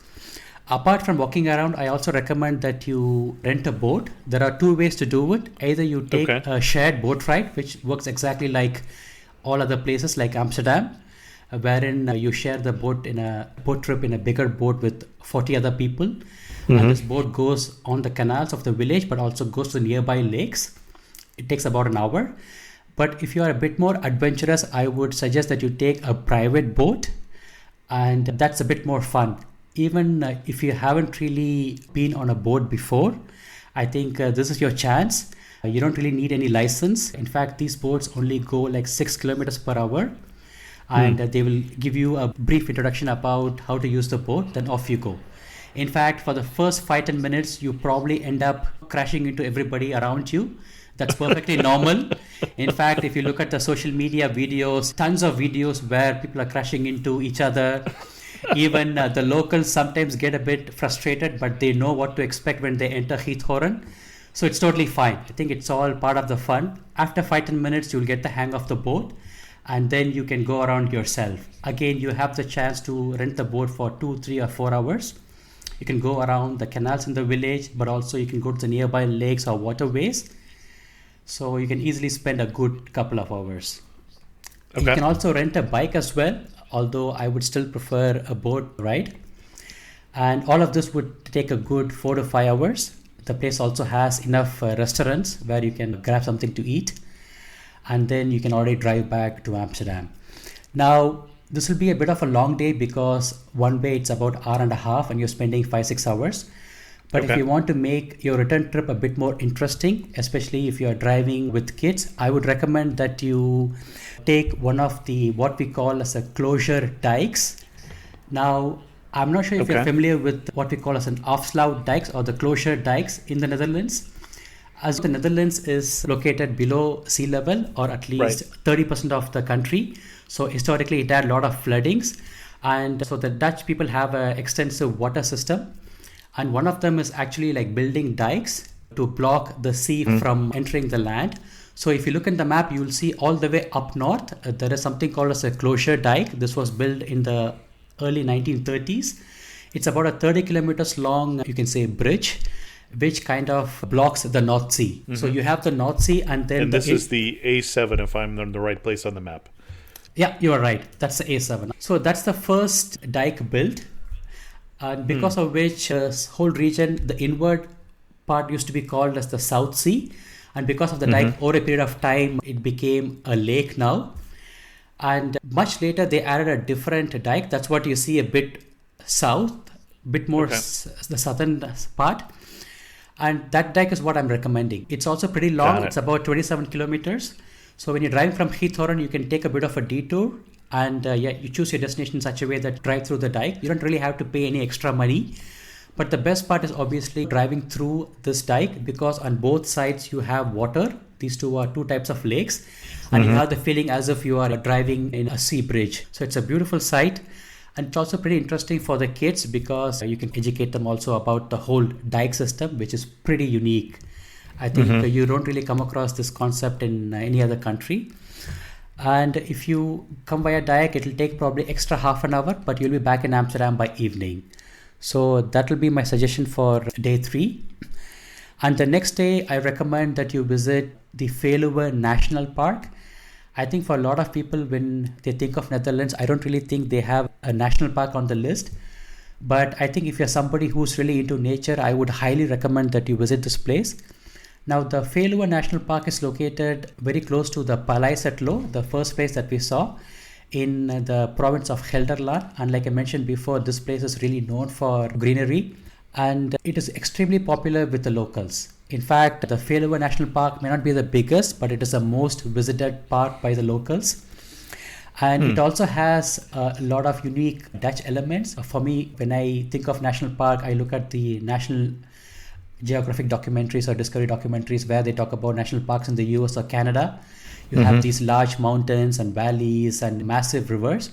Apart from walking around, I also recommend that you rent a boat. There are two ways to do it. Either you take a shared boat ride, which works exactly like all other places like Amsterdam, wherein you share the boat in a boat trip in a bigger boat with 40 other people. And this boat goes on the canals of the village, but also goes to nearby lakes. It takes about an hour. But if you are a bit more adventurous, I would suggest that you take a private boat, and that's a bit more fun. Even if you haven't really been on a boat before, I think this is your chance. You don't really need any license. In fact, these boats only go like 6 kilometers per hour. And they will give you a brief introduction about how to use the boat, then off you go. In fact, for the first 5-10 minutes, you probably end up crashing into everybody around you. That's perfectly normal. In fact, if you look at the social media videos, tons of videos where people are crashing into each other. Even the locals sometimes get a bit frustrated, but they know what to expect when they enter Giethoorn. So it's totally fine. I think it's all part of the fun. After 5-10 minutes, you'll get the hang of the boat. And then you can go around yourself. Again, you have the chance to rent the boat for 2, 3 or 4 hours. You can go around the canals in the village, but also you can go to the nearby lakes or waterways. So you can easily spend a good couple of hours. Okay. You can also rent a bike as well, although I would still prefer a boat ride. And all of this would take a good 4 to 5 hours. The place also has enough restaurants where you can grab something to eat. And then you can already drive back to Amsterdam. Now, this will be a bit of a long day because one way it's about 1.5 hours and you're spending 5-6 hours. But if you want to make your return trip a bit more interesting, especially if you're driving with kids, I would recommend that you take one of the what we call as a closure dikes. Now, I'm not sure if you're familiar with what we call as an afsluit dikes or the closure dikes in the Netherlands. As the Netherlands is located below sea level, or at least 30% of the country. So historically it had a lot of floodings. And so the Dutch people have an extensive water system. And one of them is actually like building dikes to block the sea from entering the land. So if you look in the map, you will see all the way up north, there is something called as a closure dike. This was built in the early 1930s. It's about a 30 kilometers long, you can say, bridge, which kind of blocks the North Sea. So you have the North Sea and then... And this is the A7, if I'm in the right place on the map. Yeah, you are right. That's the A7. So that's the first dike built. And because of which this whole region, the inward part used to be called as the South Sea. And because of the dike, over a period of time, it became a lake now. And much later, they added a different dike. That's what you see a bit south, a bit more the southern part. And that dike is what I'm recommending. It's also pretty long. It's about 27 kilometers. So when you're driving from Giethoorn, you can take a bit of a detour. And you choose your destination in such a way that drive through the dike. You don't really have to pay any extra money. But the best part is obviously driving through this dike, because on both sides you have water. These two are two types of lakes. And you have the feeling as if you are driving in a sea bridge. So it's a beautiful sight. And it's also pretty interesting for the kids because you can educate them also about the whole dike system, which is pretty unique. I think you don't really come across this concept in any other country. And if you come via dike, it will take probably extra half an hour, but you'll be back in Amsterdam by evening. So that will be my suggestion for day 3. And the next day, I recommend that you visit the Veluwe National Park. I think for a lot of people, when they think of Netherlands, I don't really think they have a national park on the list. But I think if you're somebody who's really into nature, I would highly recommend that you visit this place. Now, the Veluwe National Park is located very close to the Palais Het Loo, the first place that we saw in the province of Gelderland. And like I mentioned before, this place is really known for greenery and it is extremely popular with the locals. In fact, the Veluwe National Park may not be the biggest, but it is the most visited park by the locals. And it also has a lot of unique Dutch elements. For me, when I think of national park, I look at the National Geographic documentaries or Discovery documentaries where they talk about national parks in the US or Canada. You have these large mountains and valleys and massive rivers.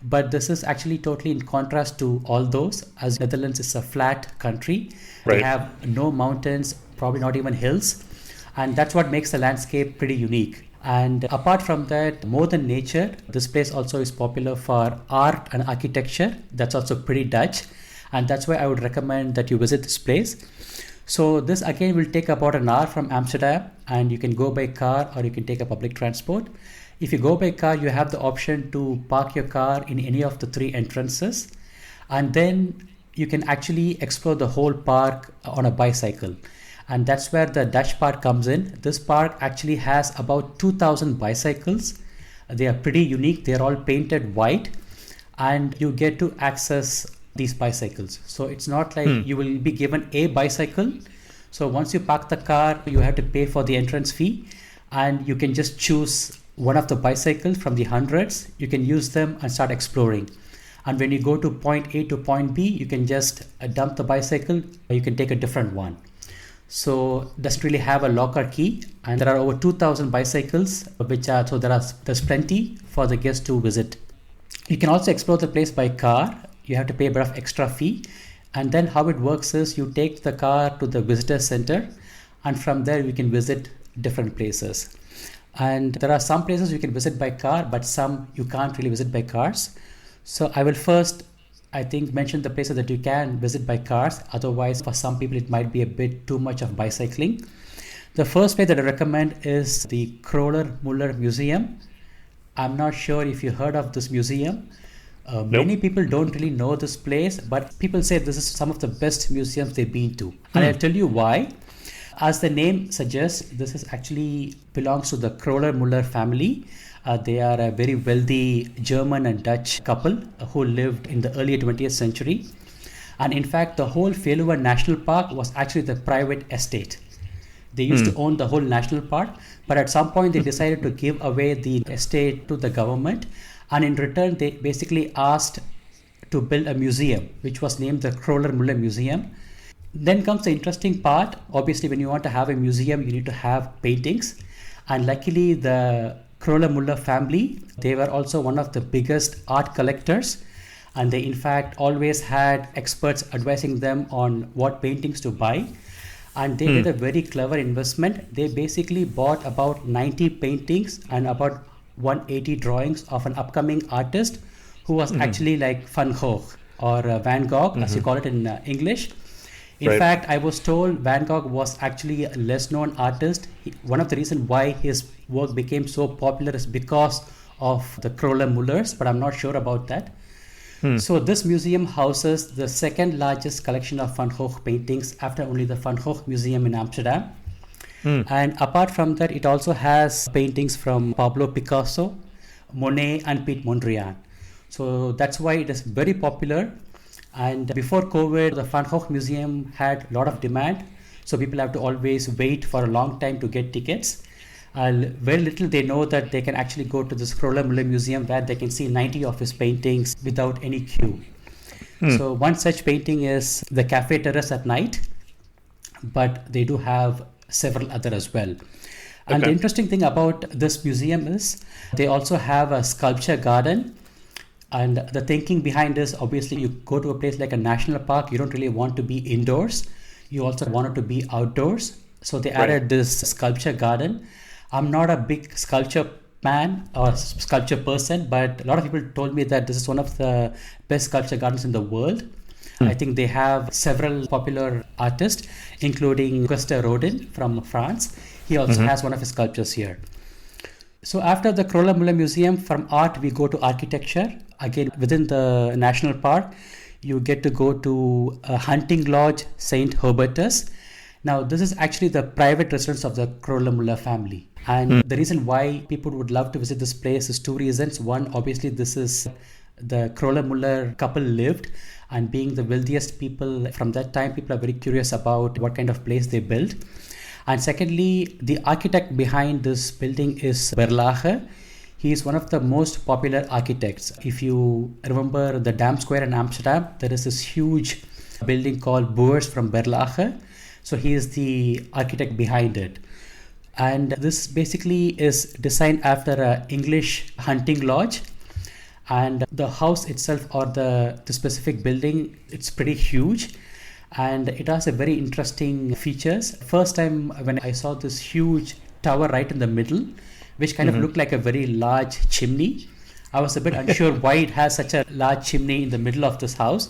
But this is actually totally in contrast to all those, as Netherlands is a flat country. They have no mountains, probably not even hills. And that's what makes the landscape pretty unique. And apart from that, more than nature, this place also is popular for art and architecture. That's also pretty Dutch. And that's why I would recommend that you visit this place. So this again will take about an hour from Amsterdam, and you can go by car or you can take a public transport. If you go by car, you have the option to park your car in any of the 3 entrances. And then you can actually explore the whole park on a bicycle. And that's where the Dutch part comes in. This park actually has about 2,000 bicycles. They are pretty unique. They're all painted white. And you get to access these bicycles. So it's not like you will be given a bicycle. So once you park the car, you have to pay for the entrance fee, and you can just choose one of the bicycles from the hundreds. You can use them and start exploring. And when you go to point A to point B, you can just dump the bicycle, or you can take a different one. So it doesn't really have a lock or key, and there are over 2,000 bicycles, there's plenty for the guests to visit. You can also explore the place by car. You have to pay a bit of extra fee, and then how it works is you take the car to the visitor center, and from there you can visit different places. And there are some places you can visit by car, but some you can't really visit by cars. So I will first, I think, mention the places that you can visit by cars. Otherwise, for some people, it might be a bit too much of bicycling. The first place that I recommend is the Kroller-Müller Museum. I'm not sure if you heard of this museum. Nope. Many people don't really know this place, but people say this is some of the best museums they've been to. And I'll tell you why. As the name suggests, this is actually belongs to the Kroller-Müller family. They are a very wealthy German and Dutch couple who lived in the early 20th century. And in fact, the whole Veluwe National Park was actually the private estate. They used to own the whole national park, but at some point they decided to give away the estate to the government. And in return, they basically asked to build a museum, which was named the Kroller-Müller Museum. Then comes the interesting part. Obviously, when you want to have a museum, you need to have paintings. And luckily, the Kroller-Müller family, they were also one of the biggest art collectors. And they, in fact, always had experts advising them on what paintings to buy. And they did a very clever investment. They basically bought about 90 paintings and about 180 drawings of an upcoming artist who was actually like Van Gogh or Van Gogh, as you call it in English. In fact, I was told Van Gogh was actually a less known artist. One of the reasons why his work became so popular is because of the Kroller-Müllers, but I'm not sure about that. So this museum houses the second largest collection of Van Gogh paintings after only the Van Gogh Museum in Amsterdam. And apart from that, it also has paintings from Pablo Picasso, Monet, and Piet Mondrian. So that's why it is very popular. And before COVID, the Van Gogh Museum had a lot of demand. So people have to always wait for a long time to get tickets. Very little they know that they can actually go to this Kroller-Müller Museum where they can see 90 of his paintings without any queue. So one such painting is the Cafe Terrace at night, but they do have several other as well. And the interesting thing about this museum is they also have a sculpture garden. And the thinking behind this, obviously, you go to a place like a national park, you don't really want to be indoors. You also want it to be outdoors. So they added this sculpture garden. I'm not a big sculpture man or sculpture person, but a lot of people told me that this is one of the best sculpture gardens in the world. I think they have several popular artists, including Auguste Rodin from France. He also has one of his sculptures here. So after the Kroller-Müller Museum, from art, we go to architecture. Again, within the national park, you get to go to a hunting lodge, St. Hubertus. Now, this is actually the private residence of the Kroller-Müller family. And the reason why people would love to visit this place is two reasons. One, obviously, this is the Kroller-Müller couple lived. And being the wealthiest people from that time, people are very curious about what kind of place they built. And secondly, the architect behind this building is Berlage. He is one of the most popular architects. If you remember the Dam Square in Amsterdam, there is this huge building called Boers from Berlage. So he is the architect behind it. And this basically is designed after an English hunting lodge. And the house itself, or the specific building, it's pretty huge. And it has a very interesting features. First time when I saw this huge tower right in the middle, which kind of looked like a very large chimney, I was a bit unsure why it has such a large chimney in the middle of this house.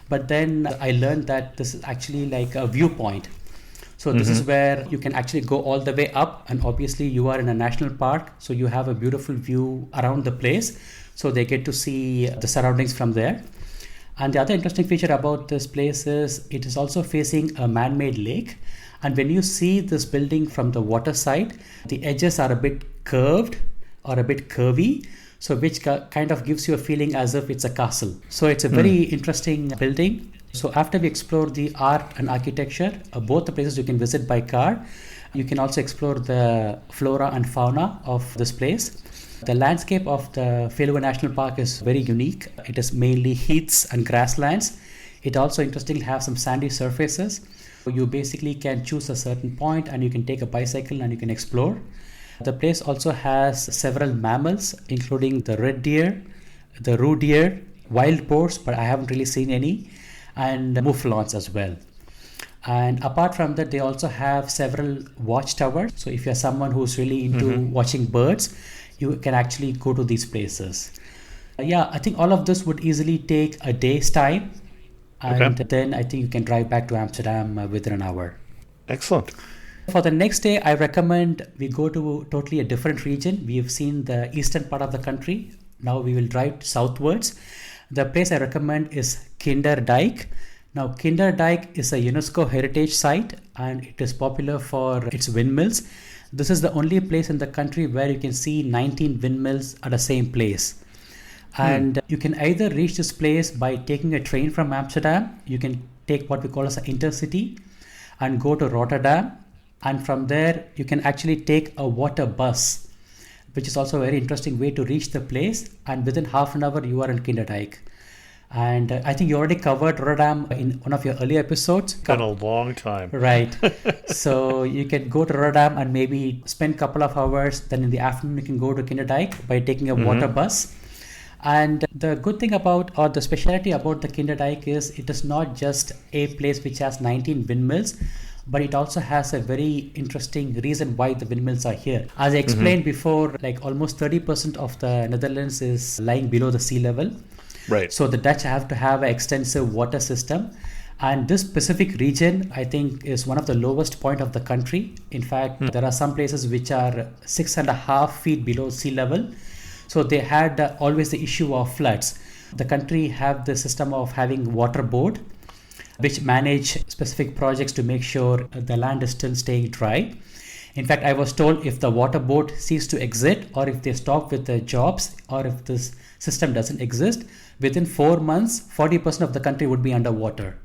But then I learned that this is actually like a viewpoint. So this is where you can actually go all the way up, and obviously you are in a national park, so you have a beautiful view around the place. So they get to see the surroundings from there. And the other interesting feature about this place is it is also facing a man-made lake. And when you see this building from the water side, the edges are a bit curved or a bit curvy. So which kind of gives you a feeling as if it's a castle. So it's a very interesting building. So after we explore the art and architecture, both the places you can visit by car. You can also explore the flora and fauna of this place. The landscape of the Felua National Park is very unique. It is mainly heaths and grasslands. It also interestingly has some sandy surfaces. You basically can choose a certain point and you can take a bicycle and you can explore. The place also has several mammals, including the red deer, the roe deer, wild boars, but I haven't really seen any, and mouflons as well. And apart from that, they also have several watchtowers. So if you're someone who's really into watching birds, you can actually go to these places. I think all of this would easily take a day's time. And then I think you can drive back to Amsterdam within an hour. Excellent. For the next day, I recommend we go to totally a different region. We have seen the eastern part of the country. Now we will drive southwards. The place I recommend is Kinderdijk. Now, Kinderdijk is a UNESCO heritage site and it is popular for its windmills. This is the only place in the country where you can see 19 windmills at the same place. And you can either reach this place by taking a train from Amsterdam. You can take what we call as an intercity and go to Rotterdam. And from there, you can actually take a water bus, which is also a very interesting way to reach the place. And within half an hour, you are in Kinderdijk. And I think you already covered Rotterdam in one of your earlier episodes. It's been a long time. Right. So you can go to Rotterdam and maybe spend a couple of hours. Then in the afternoon, you can go to Kinderdijk by taking a water bus. And the good thing about, or the specialty about the Kinderdijk is it is not just a place which has 19 windmills, but it also has a very interesting reason why the windmills are here. As I explained before, like almost 30% of the Netherlands is lying below the sea level. Right. So the Dutch have to have an extensive water system. And this specific region, I think, is one of the lowest point of the country. In fact, there are some places which are 6.5 feet below sea level. So they had always the issue of floods. The country have the system of having water board, which manage specific projects to make sure the land is still staying dry. In fact, I was told if the water board cease to exist or if they stop with their jobs or if this system doesn't exist, within 4 months, 40% of the country would be underwater.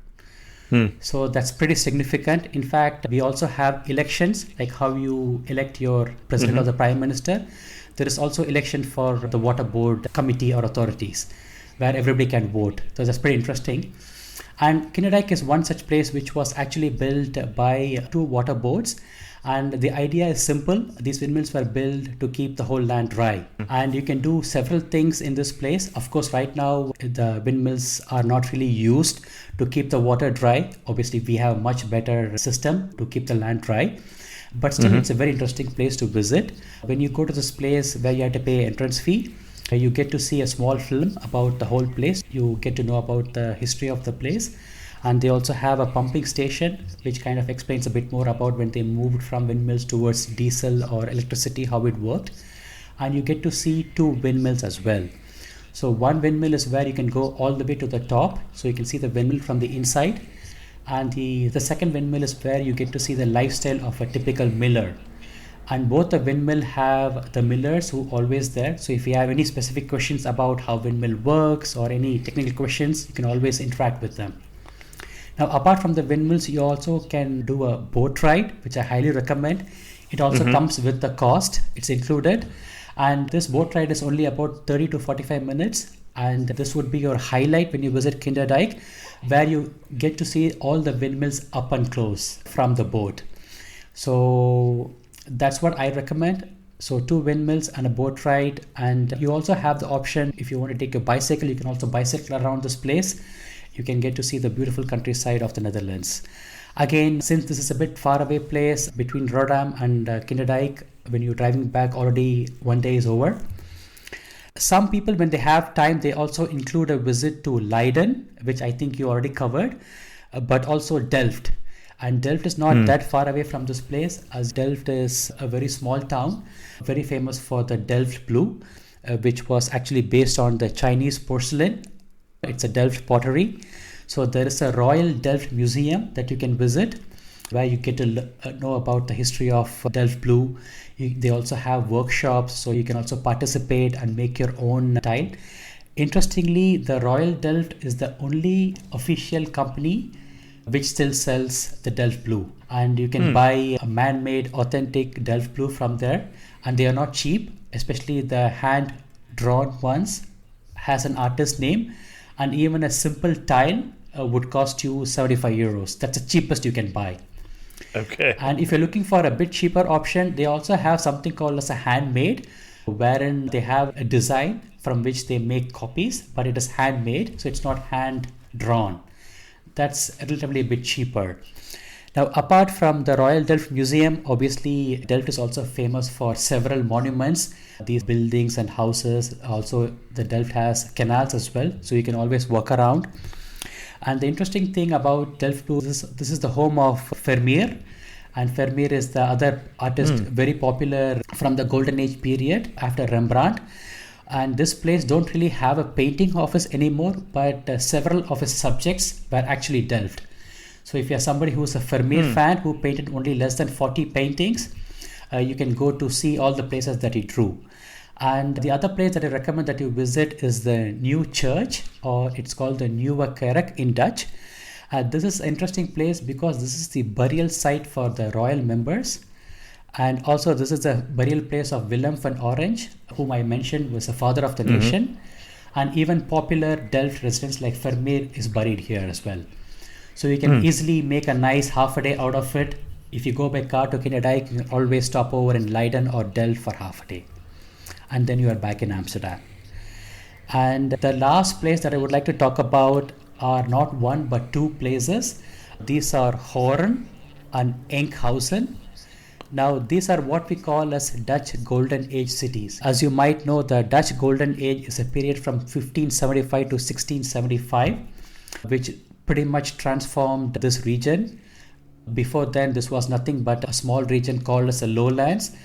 So that's pretty significant. In fact, we also have elections, like how you elect your president or the prime minister. There is also election for the water board committee or authorities where everybody can vote. So that's pretty interesting. And Kinderdijk is one such place which was actually built by 2 water boards. And the idea is simple. These windmills were built to keep the whole land dry. And you can do several things in this place. Of course, right now, the windmills are not really used to keep the water dry. Obviously, we have a much better system to keep the land dry. But still, it's a very interesting place to visit. When you go to this place where you have to pay entrance fee, you get to see a small film about the whole place. You get to know about the history of the place. And they also have a pumping station, which kind of explains a bit more about when they moved from windmills towards diesel or electricity, how it worked. And you get to see 2 windmills as well. So one windmill is where you can go all the way to the top. So you can see the windmill from the inside. And the second windmill is where you get to see the lifestyle of a typical miller. And both the windmill have the millers who are always there. So if you have any specific questions about how windmill works or any technical questions, you can always interact with them. Now, apart from the windmills, you also can do a boat ride, which I highly recommend. It also comes with the cost. It's included. And this boat ride is only about 30 to 45 minutes. And this would be your highlight when you visit Kinderdijk, where you get to see all the windmills up and close from the boat. So that's what I recommend. So 2 windmills and a boat ride. And you also have the option, if you want to take a bicycle, you can also bicycle around this place. You can get to see the beautiful countryside of the Netherlands. Again, since this is a bit far away place between Rotterdam and Kinderdijk, when you're driving back, already one day is over. Some people, when they have time, they also include a visit to Leiden, which I think you already covered, but also Delft. And Delft is not that far away from this place, as Delft is a very small town, very famous for the Delft blue, which was actually based on the Chinese porcelain. It's a Delft pottery. So there is a Royal Delft Museum that you can visit. where you get to know about the history of Delft Blue. They also have workshops, so you can also participate and make your own tile. Interestingly, the Royal Delft is the only official company which still sells the Delft Blue. And you can buy a man-made authentic Delft Blue from there. And they are not cheap, especially the hand-drawn ones has an artist name. And even a simple tile would cost you 75 euros. That's the cheapest you can buy. Okay. And if you're looking for a bit cheaper option, they also have something called as a handmade, wherein they have a design from which they make copies, but it is handmade, so it's not hand drawn. That's relatively a bit cheaper. Now, apart from the Royal Delft Museum, obviously Delft is also famous for several monuments, these buildings and houses. Also, the Delft has canals as well, so you can always walk around. And the interesting thing about Delft Blue is this is the home of Vermeer. And Vermeer is the other artist very popular from the Golden Age period after Rembrandt. And this place don't really have a painting office anymore, but several of his subjects were actually Delft. So if you're somebody who's a Vermeer fan who painted only less than 40 paintings, you can go to see all the places that he drew. And the other place that I recommend that you visit is the New Church, or it's called the Nieuwe Kerk in Dutch. This is an interesting place because this is the burial site for the royal members. And also this is the burial place of Willem van Orange, whom I mentioned was the father of the nation. And even popular Delft residents like Vermeer is buried here as well. So you can easily make a nice half a day out of it. If you go by car to Kinderdijk, you can always stop over in Leiden or Delft for half a day. And then you are back in Amsterdam. And the last place that I would like to talk about are not one but two places. These are Hoorn and Enkhuizen. Now these are what we call as Dutch Golden Age cities. As you might know, the Dutch Golden Age is a period from 1575 to 1675, which pretty much transformed this region. Before then, this was nothing but a small region called as the Lowlands.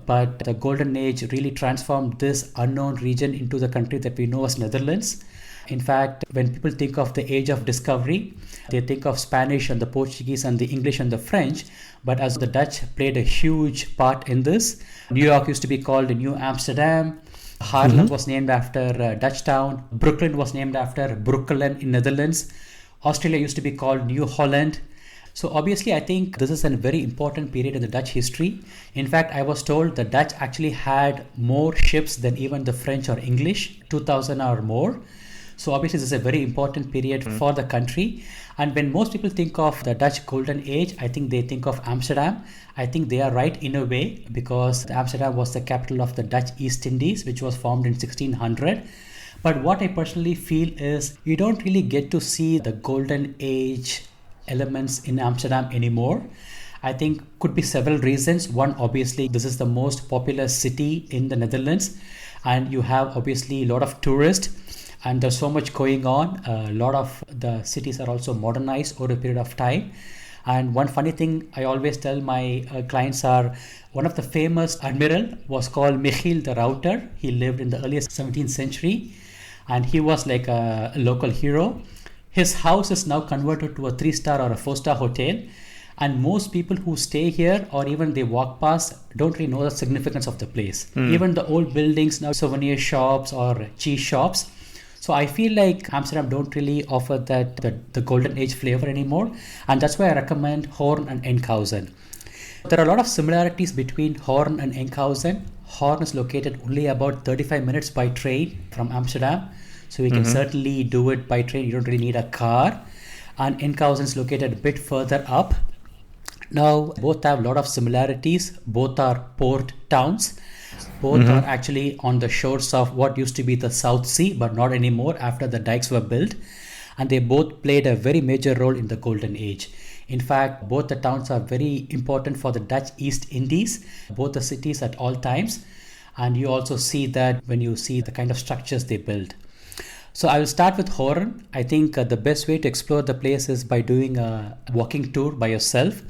But the Golden Age really transformed this unknown region into the country that we know as Netherlands. In fact, when people think of the age of discovery, they think of Spanish and the Portuguese and the English and the French. But as the Dutch played a huge part in this, New York used to be called New Amsterdam. Haarlem was named after Dutch town. Brooklyn was named after Breukelen in Netherlands. Australia used to be called New Holland. So obviously, I think this is a very important period in the Dutch history. In fact, I was told the Dutch actually had more ships than even the French or English, 2,000 or more. So obviously, this is a very important period for the country. And when most people think of the Dutch Golden Age, I think they think of Amsterdam. I think they are right in a way because Amsterdam was the capital of the Dutch East Indies, which was formed in 1600. But what I personally feel is you don't really get to see the Golden Age elements in Amsterdam anymore. I think could be several reasons. One, obviously, this is the most popular city in the Netherlands, and you have obviously a lot of tourists, and there's so much going on. A lot of the cities are also modernized over a period of time. And one funny thing I always tell my clients are one of the famous admiral was called Michiel de Ruyter. He lived in the earliest 17th century, and he was like a local hero. His house is now converted to a 3-star or a 4-star hotel. And most people who stay here or even they walk past don't really know the significance of the place. Even the old buildings now, souvenir shops or cheese shops. So I feel like Amsterdam don't really offer that the Golden Age flavor anymore. And that's why I recommend Hoorn and Enkhuizen. There are a lot of similarities between Hoorn and Enkhuizen. Hoorn is located only about 35 minutes by train from Amsterdam. So you can certainly do it by train. You don't really need a car. And Enkhuizen is located a bit further up. Now, both have a lot of similarities. Both are port towns. Both are actually on the shores of what used to be the South Sea, but not anymore after the dikes were built. And they both played a very major role in the Golden Age. In fact, both the towns are very important for the Dutch East Indies, both the cities at all times. And you also see that when you see the kind of structures they build. So I will start with Hoorn. I think the best way to explore the place is by doing a walking tour by yourself.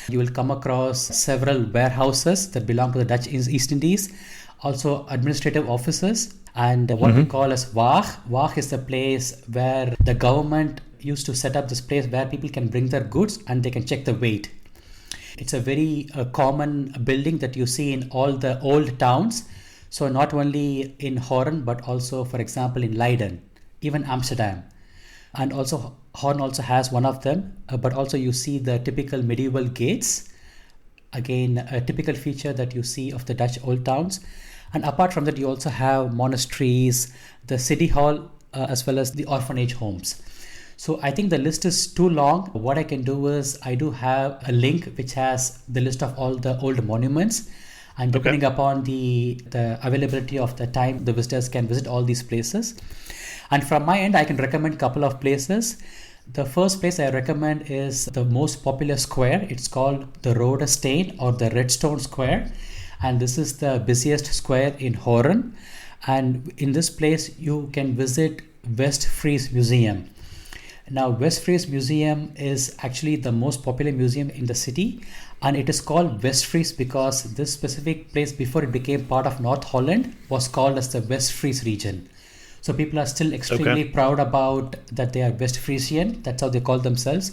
You will come across several warehouses that belong to the Dutch East Indies, also administrative offices, and what we call as Waag. Waag is the place where the government used to set up this place where people can bring their goods and they can check the weight. It's a very common building that you see in all the old towns. So not only in Hoorn, but also, for example, in Leiden, even Amsterdam. And also Hoorn also has one of them, but also you see the typical medieval gates. Again, a typical feature that you see of the Dutch old towns. And apart from that, you also have monasteries, the city hall, as well as the orphanage homes. So I think the list is too long. What I can do is I do have a link which has the list of all the old monuments. And depending upon the availability of the time, the visitors can visit all these places. And from my end, I can recommend a couple of places. The first place I recommend is the most popular square. It's called the Rode Steen or the Redstone Square. And this is the busiest square in Hoorn. And in this place, you can visit Westfries Museum. Now, Westfries Museum is actually the most popular museum in the city. And it is called Westfries because this specific place, before it became part of North Holland, was called as the Westfries region. So people are still extremely proud about that they are West Frisian. That's how they call themselves.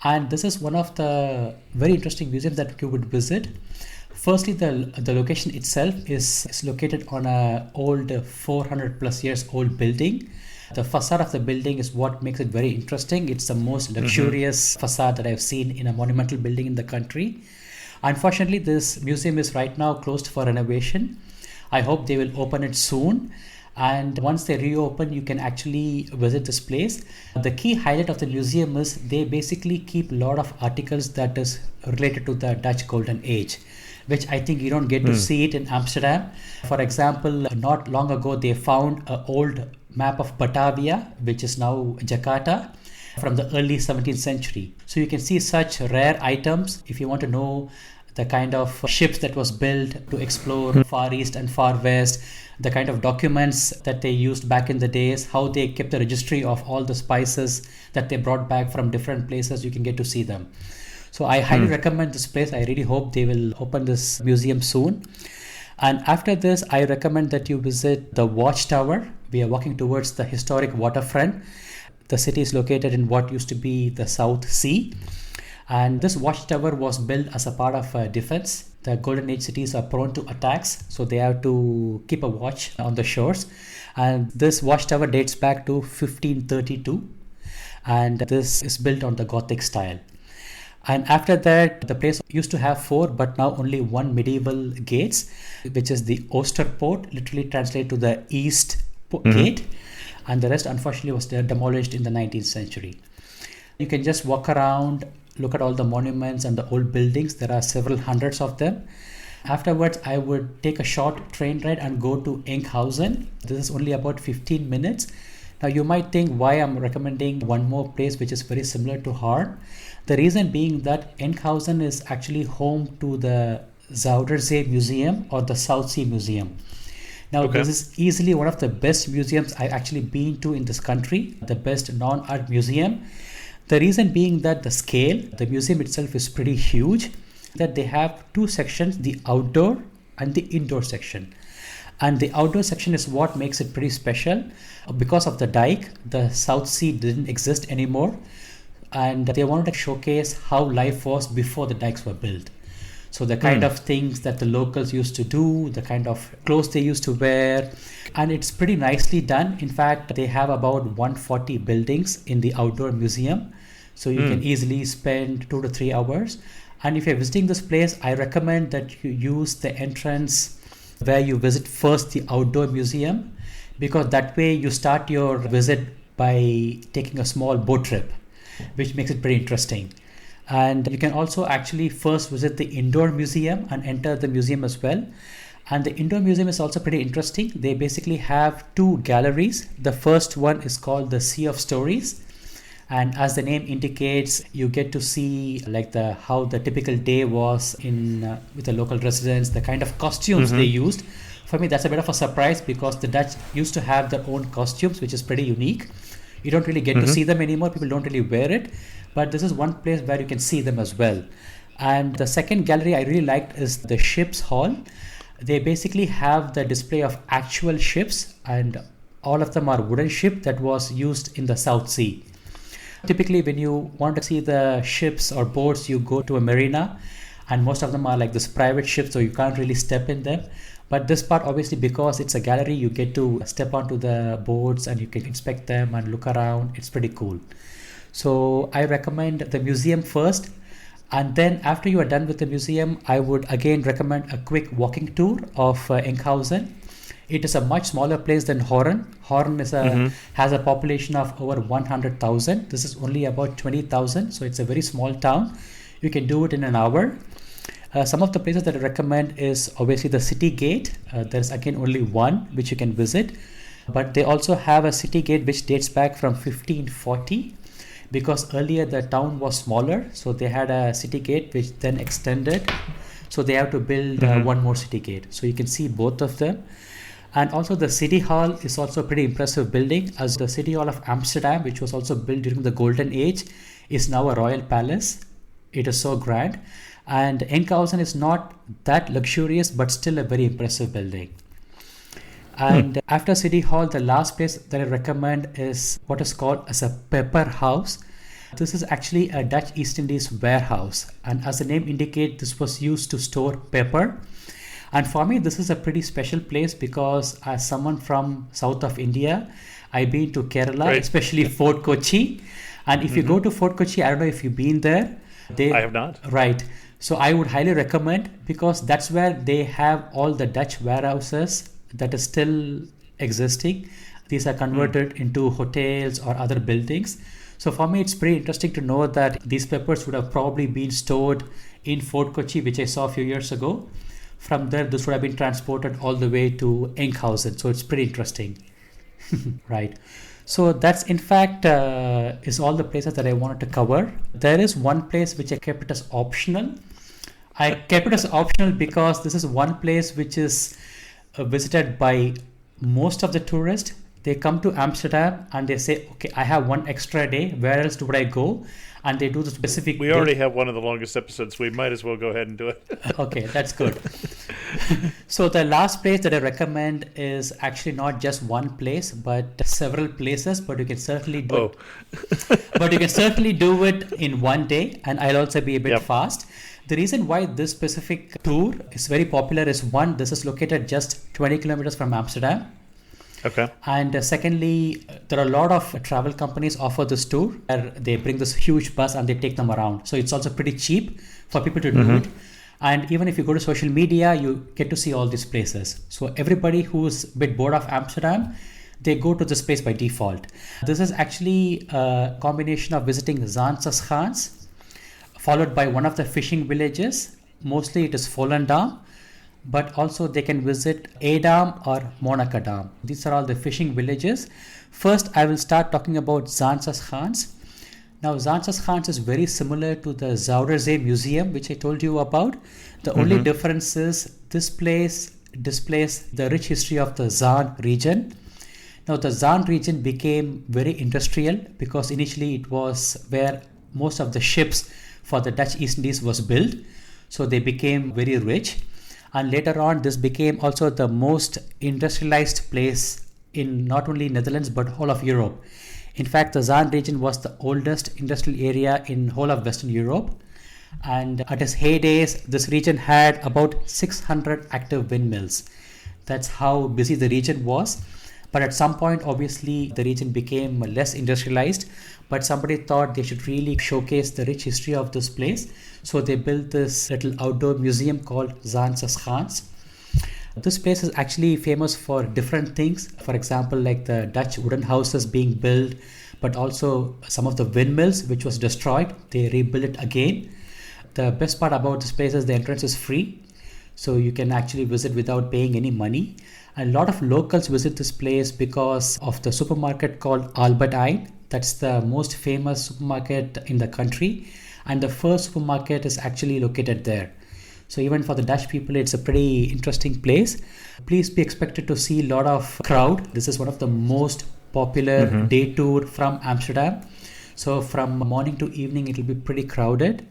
And this is one of the very interesting museums that you would visit. Firstly, the location itself is located on an old 400 plus years old building. The facade of the building is what makes it very interesting. It's the most luxurious facade that I've seen in a monumental building in the country. Unfortunately, this museum is right now closed for renovation. I hope they will open it soon. And once they reopen, you can actually visit this place. The key highlight of the museum is they basically keep a lot of articles that is related to the Dutch Golden Age, which I think you don't get to see it in Amsterdam. For example, not long ago, they found an old map of Batavia, which is now Jakarta, from the early 17th century. So you can see such rare items if you want to know the kind of ships that was built to explore Far East and Far West, the kind of documents that they used back in the days, how they kept the registry of all the spices that they brought back from different places. You can get to see them. So I highly recommend this place. I really hope they will open this museum soon. And after this, I recommend that you visit the Watchtower. We are walking towards the historic waterfront. The city is located in what used to be the South Sea. And this watchtower was built as a part of defense. The Golden Age cities are prone to attacks, so they have to keep a watch on the shores. And this watchtower dates back to 1532. And this is built on the Gothic style. And after that, the place used to have 4, but now only 1 medieval gates, which is the Oosterpoort, literally translated to the East Gate. And the rest, unfortunately, was demolished in the 19th century. You can just walk around, look at all the monuments and the old buildings. There are several hundreds of them. Afterwards, I would take a short train ride and go to Enkhuizen. This is only about 15 minutes. Now, you might think why I'm recommending one more place which is very similar to Hoorn. The reason being that Enkhuizen is actually home to the Zuiderzee Museum or the South Sea Museum. Now, this is easily one of the best museums I've actually been to in this country, the best non-art museum. The reason being that the scale, the museum itself is pretty huge, that they have 2 sections, the outdoor and the indoor section. And the outdoor section is what makes it pretty special. Because of the dike, the South Sea didn't exist anymore. And they wanted to showcase how life was before the dikes were built. So the kind of things that the locals used to do, the kind of clothes they used to wear, and it's pretty nicely done. In fact, they have about 140 buildings in the outdoor museum. So you can easily spend 2 to 3 hours. And if you're visiting this place, I recommend that you use the entrance where you visit first the outdoor museum, because that way you start your visit by taking a small boat trip, which makes it pretty interesting. And you can also actually first visit the indoor museum and enter the museum as well. And the indoor museum is also pretty interesting. They basically have 2 galleries. The first one is called the Sea of Stories. And as the name indicates, you get to see like how the typical day was in with the local residents, the kind of costumes they used. For me, that's a bit of a surprise because the Dutch used to have their own costumes, which is pretty unique. You don't really get to see them anymore. People don't really wear it. But this is one place where you can see them as well. And the second gallery I really liked is the Ships Hall. They basically have the display of actual ships, and all of them are wooden ship that was used in the South Sea. Typically, when you want to see the ships or boats, you go to a marina, and most of them are like this private ships, so you can't really step in them. But this part, obviously, because it's a gallery, you get to step onto the boards and you can inspect them and look around. It's pretty cool. So I recommend the museum first. And then after you are done with the museum, I would again recommend a quick walking tour of Enkhuizen. It is a much smaller place than Hoorn. Hoorn has a population of over 100,000. This is only about 20,000. So it's a very small town. You can do it in an hour. Some of the places that I recommend is obviously the city gate. There's again only one which you can visit. But they also have a city gate which dates back from 1540. Because earlier the town was smaller, so they had a city gate which then extended. So they have to build one more city gate. So you can see both of them. And also the city hall is also a pretty impressive building, as the city hall of Amsterdam, which was also built during the golden age, is now a royal palace. It is so grand. And Enkhuizen is not that luxurious, but still a very impressive building. And after City Hall, the last place that I recommend is what is called as a pepper house. This is actually a Dutch East Indies warehouse. And as the name indicates, this was used to store pepper. And for me, this is a pretty special place because as someone from south of India, I've been to Kerala, especially Fort Kochi. And if you go to Fort Kochi, I don't know if you've been there. I have not. Right. So I would highly recommend, because that's where they have all the Dutch warehouses that is still existing. These are converted into hotels or other buildings. So for me, it's pretty interesting to know that these peppers would have probably been stored in Fort Kochi, which I saw a few years ago. From there, this would have been transported all the way to Enkhuizen. So it's pretty interesting. Right. So that's in fact is all the places that I wanted to cover. There is one place which I kept it as optional. I kept it as optional because this is one place which is visited by most of the tourists. They come to Amsterdam and they say, okay, I have one extra day. Where else would I go? And they do the specific. We already have one of the longest episodes. We might as well go ahead and do it. Okay, that's good. So the last place that I recommend is actually not just one place, but several places. But you can certainly do it. But you can certainly do it in one day, and I'll also be a bit fast. The reason why this specific tour is very popular is, one, this is located just 20 kilometers from Amsterdam. Okay. And secondly, there are a lot of travel companies offer this tour where they bring this huge bus and they take them around. So it's also pretty cheap for people to do it. And even if you go to social media, you get to see all these places. So everybody who's a bit bored of Amsterdam, they go to this place by default. This is actually a combination of visiting Zaanstad, followed by one of the fishing villages. Mostly it is Volendam, but also they can visit Edam or Monnikendam. These are all the fishing villages. First, I will start talking about Zaanstad. Now, Zaanstad is very similar to the Zuiderzee Museum, which I told you about. The only difference is this place displays the rich history of the Zaan region. Now, the Zaan region became very industrial because initially it was where most of the ships for the Dutch East Indies was built. So they became very rich. And later on, this became also the most industrialized place in not only Netherlands, but whole of Europe. In fact, the Zaan region was the oldest industrial area in whole of Western Europe. And at its heydays, this region had about 600 active windmills. That's how busy the region was. But at some point, obviously, the region became less industrialized. But somebody thought they should really showcase the rich history of this place. So they built this little outdoor museum called Zaanstad. This place is actually famous for different things. For example, like the Dutch wooden houses being built, but also some of the windmills, which was destroyed. They rebuilt it again. The best part about this place is the entrance is free. So you can actually visit without paying any money. A lot of locals visit this place because of the supermarket called Albert Heijn. That's the most famous supermarket in the country. And the first supermarket is actually located there. So even for the Dutch people, it's a pretty interesting place. Please be expected to see a lot of crowd. This is one of the most popular day tour from Amsterdam. So from morning to evening, it will be pretty crowded.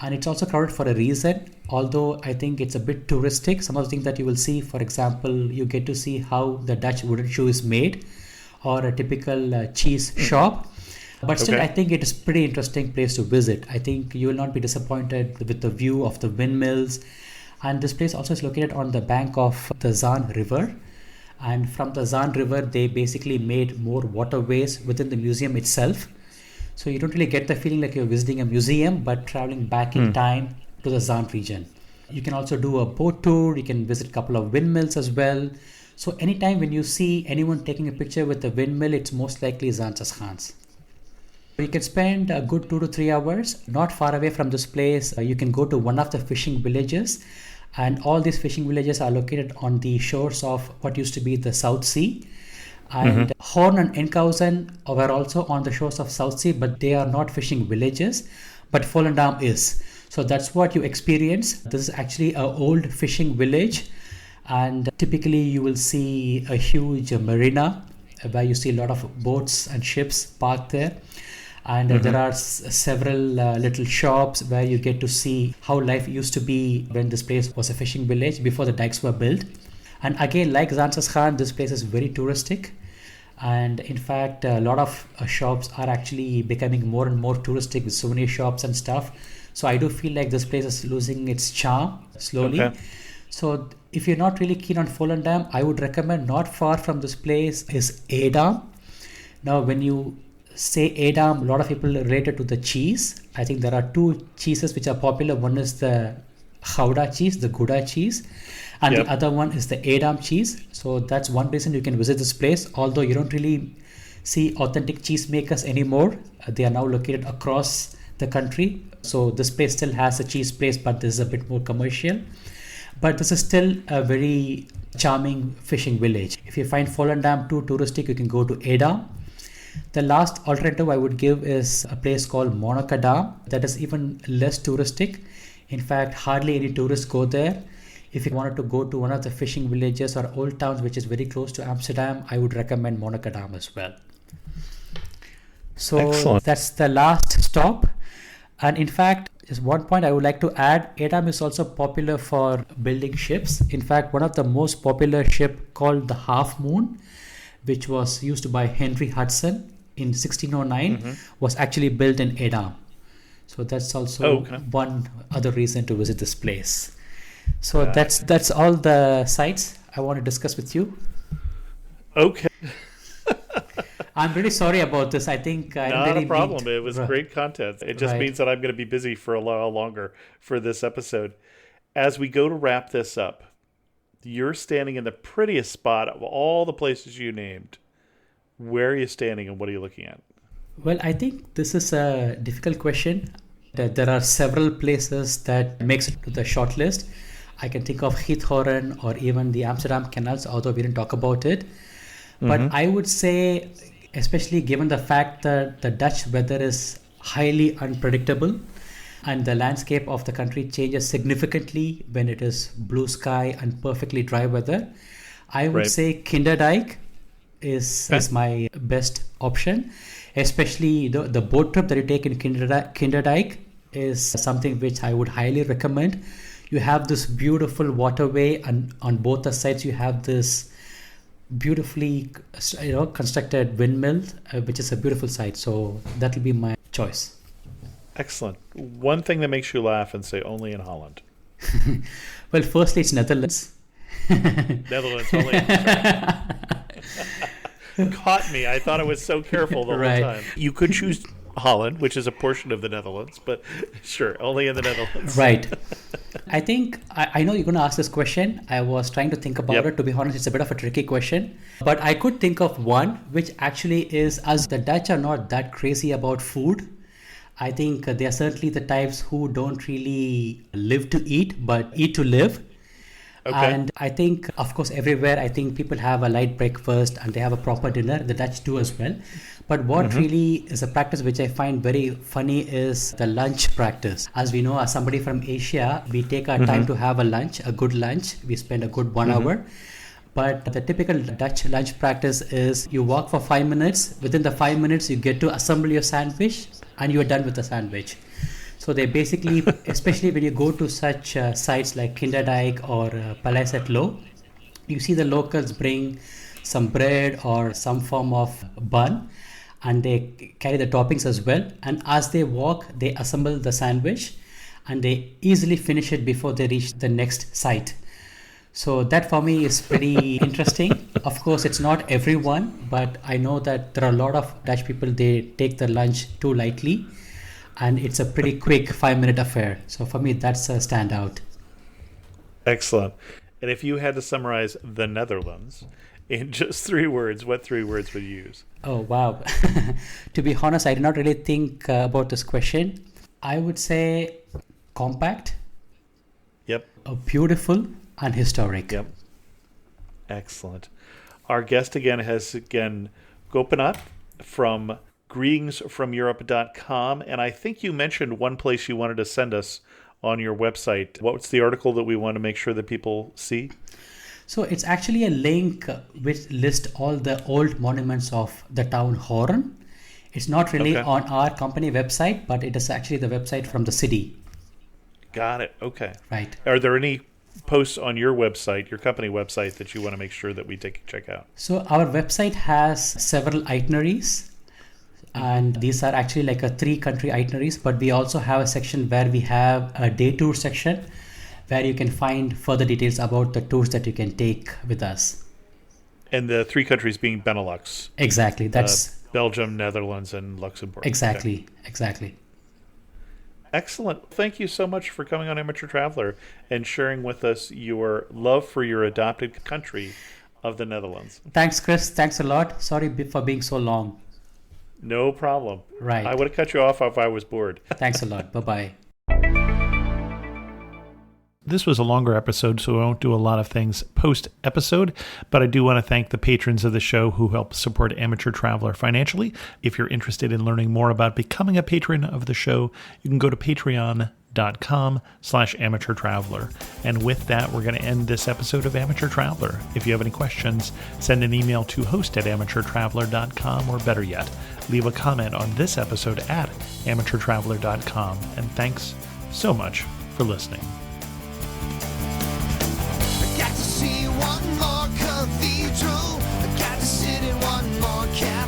And it's also crowded for a reason. Although I think it's a bit touristic. Some of the things that you will see, for example, you get to see how the Dutch wooden shoe is made, or a typical cheese shop. But still, Okay. I think it is pretty interesting place to visit. I think you will not be disappointed with the view of the windmills. And this place also is located on the bank of the Zaan River. And from the Zaan River, they basically made more waterways within the museum itself. So you don't really get the feeling like you're visiting a museum, but traveling back in time to the Zaan region. You can also do a boat tour. You can visit a couple of windmills as well. So anytime when you see anyone taking a picture with a windmill, it's most likely Zanjas Khan's. You can spend a good 2 to 3 hours not far away from this place. You can go to one of the fishing villages, and all these fishing villages are located on the shores of what used to be the South Sea. And Horn and Enkhuizen were also on the shores of South Sea, but they are not fishing villages, but Volendam is. So that's what you experience. This is actually an old fishing village, and typically you will see a huge marina where you see a lot of boats and ships parked there. And there are several little shops where you get to see how life used to be when this place was a fishing village before the dikes were built. And again, like Zanjas Khan, this place is very touristic. And in fact, a lot of shops are actually becoming more and more touristic with souvenir shops and stuff. So I do feel like this place is losing its charm slowly. Okay. So if you're not really keen on Volendam, I would recommend not far from this place is Edam. Now, when you say Edam, a lot of people relate it to the cheese. I think there are two cheeses which are popular. One is the Gouda cheese, the Gouda cheese, and the other one is the Edam cheese. So that's one reason you can visit this place, although you don't really see authentic cheesemakers anymore. They are now located across the country. So this place still has a cheese place, but this is a bit more commercial. But this is still a very charming fishing village. If you find Volendam too touristic, you can go to Edam. The last alternative I would give is a place called Monnikendam that is even less touristic. In fact, hardly any tourists go there. If you wanted to go to one of the fishing villages or old towns which is very close to Amsterdam, I would recommend Monnikendam as well. So Excellent. that's the last stop. And in fact, just one point I would like to add, Edam is also popular for building ships. In fact, one of the most popular ship called the Half Moon, which was used by Henry Hudson in 1609, was actually built in Edam. So that's also one other reason to visit this place. So that's all the sites I want to discuss with you. Okay. I'm really sorry about this. I think I Not really a problem. It was great content. It just means that I'm going to be busy for a while longer for this episode. As we go to wrap this up, you're standing in the prettiest spot of all the places you named. Where are you standing and what are you looking at? Well, I think this is a difficult question. There are several places that makes it to the short list. I can think of Giethoorn or even the Amsterdam canals, although we didn't talk about it. But I would say, especially given the fact that the Dutch weather is highly unpredictable and the landscape of the country changes significantly when it is blue sky and perfectly dry weather, I would say Kinderdijk is my best option. Especially the boat trip that you take in Kinderdijk is something which I would highly recommend. You have this beautiful waterway, and on both the sides you have this beautifully constructed windmill, which is a beautiful sight. So that will be my choice. Excellent. One thing that makes you laugh and say only in Holland. Well, firstly, it's Netherlands. Netherlands only. Caught me. I thought I was so careful the whole time. You could choose Holland, which is a portion of the Netherlands, but sure, only in the Netherlands. Right. I think, I know you're going to ask this question. I was trying to think about it. To be honest, it's a bit of a tricky question. But I could think of one, which actually is, as the Dutch are not that crazy about food, I think they are certainly the types who don't really live to eat, but eat to live. Okay. And I think, of course, everywhere, I think people have a light breakfast and they have a proper dinner. The Dutch do as well. But what really is a practice which I find very funny is the lunch practice. As we know, as somebody from Asia, we take our time to have a lunch, a good lunch. We spend a good 1 hour. But the typical Dutch lunch practice is you walk for 5 minutes. Within the 5 minutes, you get to assemble your sandwich and you're done with the sandwich. So they basically, especially when you go to such sites like Kinderdijk or Palais Het Loo, you see the locals bring some bread or some form of bun, and they carry the toppings as well. And as they walk, they assemble the sandwich and they easily finish it before they reach the next site. So that for me is pretty interesting. Of course, it's not everyone, but I know that there are a lot of Dutch people, they take the lunch too lightly, and it's a pretty quick 5-minute affair. So for me, that's a standout. Excellent. And if you had to summarize the Netherlands in just 3 words, what 3 words would you use? Oh, wow. To be honest, I did not really think about this question. I would say compact. Yep. Beautiful and historic. Yep. Excellent. Our guest again has Gopinath from greetingsfromeurope.com. And I think you mentioned one place you wanted to send us on your website. What's the article that we want to make sure that people see? So it's actually a link which lists all the old monuments of the town Hoorn. It's not really on our company website, but it is actually the website from the city. Got it. Okay. Right. Are there any posts on your website, your company website, that you want to make sure that we check out? So our website has several itineraries, and these are actually like a 3-country itineraries, but we also have a section where we have a day tour section where you can find further details about the tours that you can take with us. And the 3 countries being Benelux. Exactly. That's Belgium, Netherlands, and Luxembourg. Exactly. Exactly. Excellent. Thank you so much for coming on Amateur Traveler and sharing with us your love for your adopted country of the Netherlands. Thanks, Chris. Thanks a lot. Sorry for being so long. No problem. Right. I would have cut you off if I was bored. Thanks a lot. Bye-bye. This was a longer episode, so I won't do a lot of things post-episode, but I do want to thank the patrons of the show who help support Amateur Traveler financially. If you're interested in learning more about becoming a patron of the show, you can go to patreon.com/Amateur Traveler. And with that, we're going to end this episode of Amateur Traveler. If you have any questions, send an email to host@amateurtraveler.com, or better yet, leave a comment on this episode at amateurtraveler.com. And thanks so much for listening. Got to see one more cathedral. I got to sit in one more castle.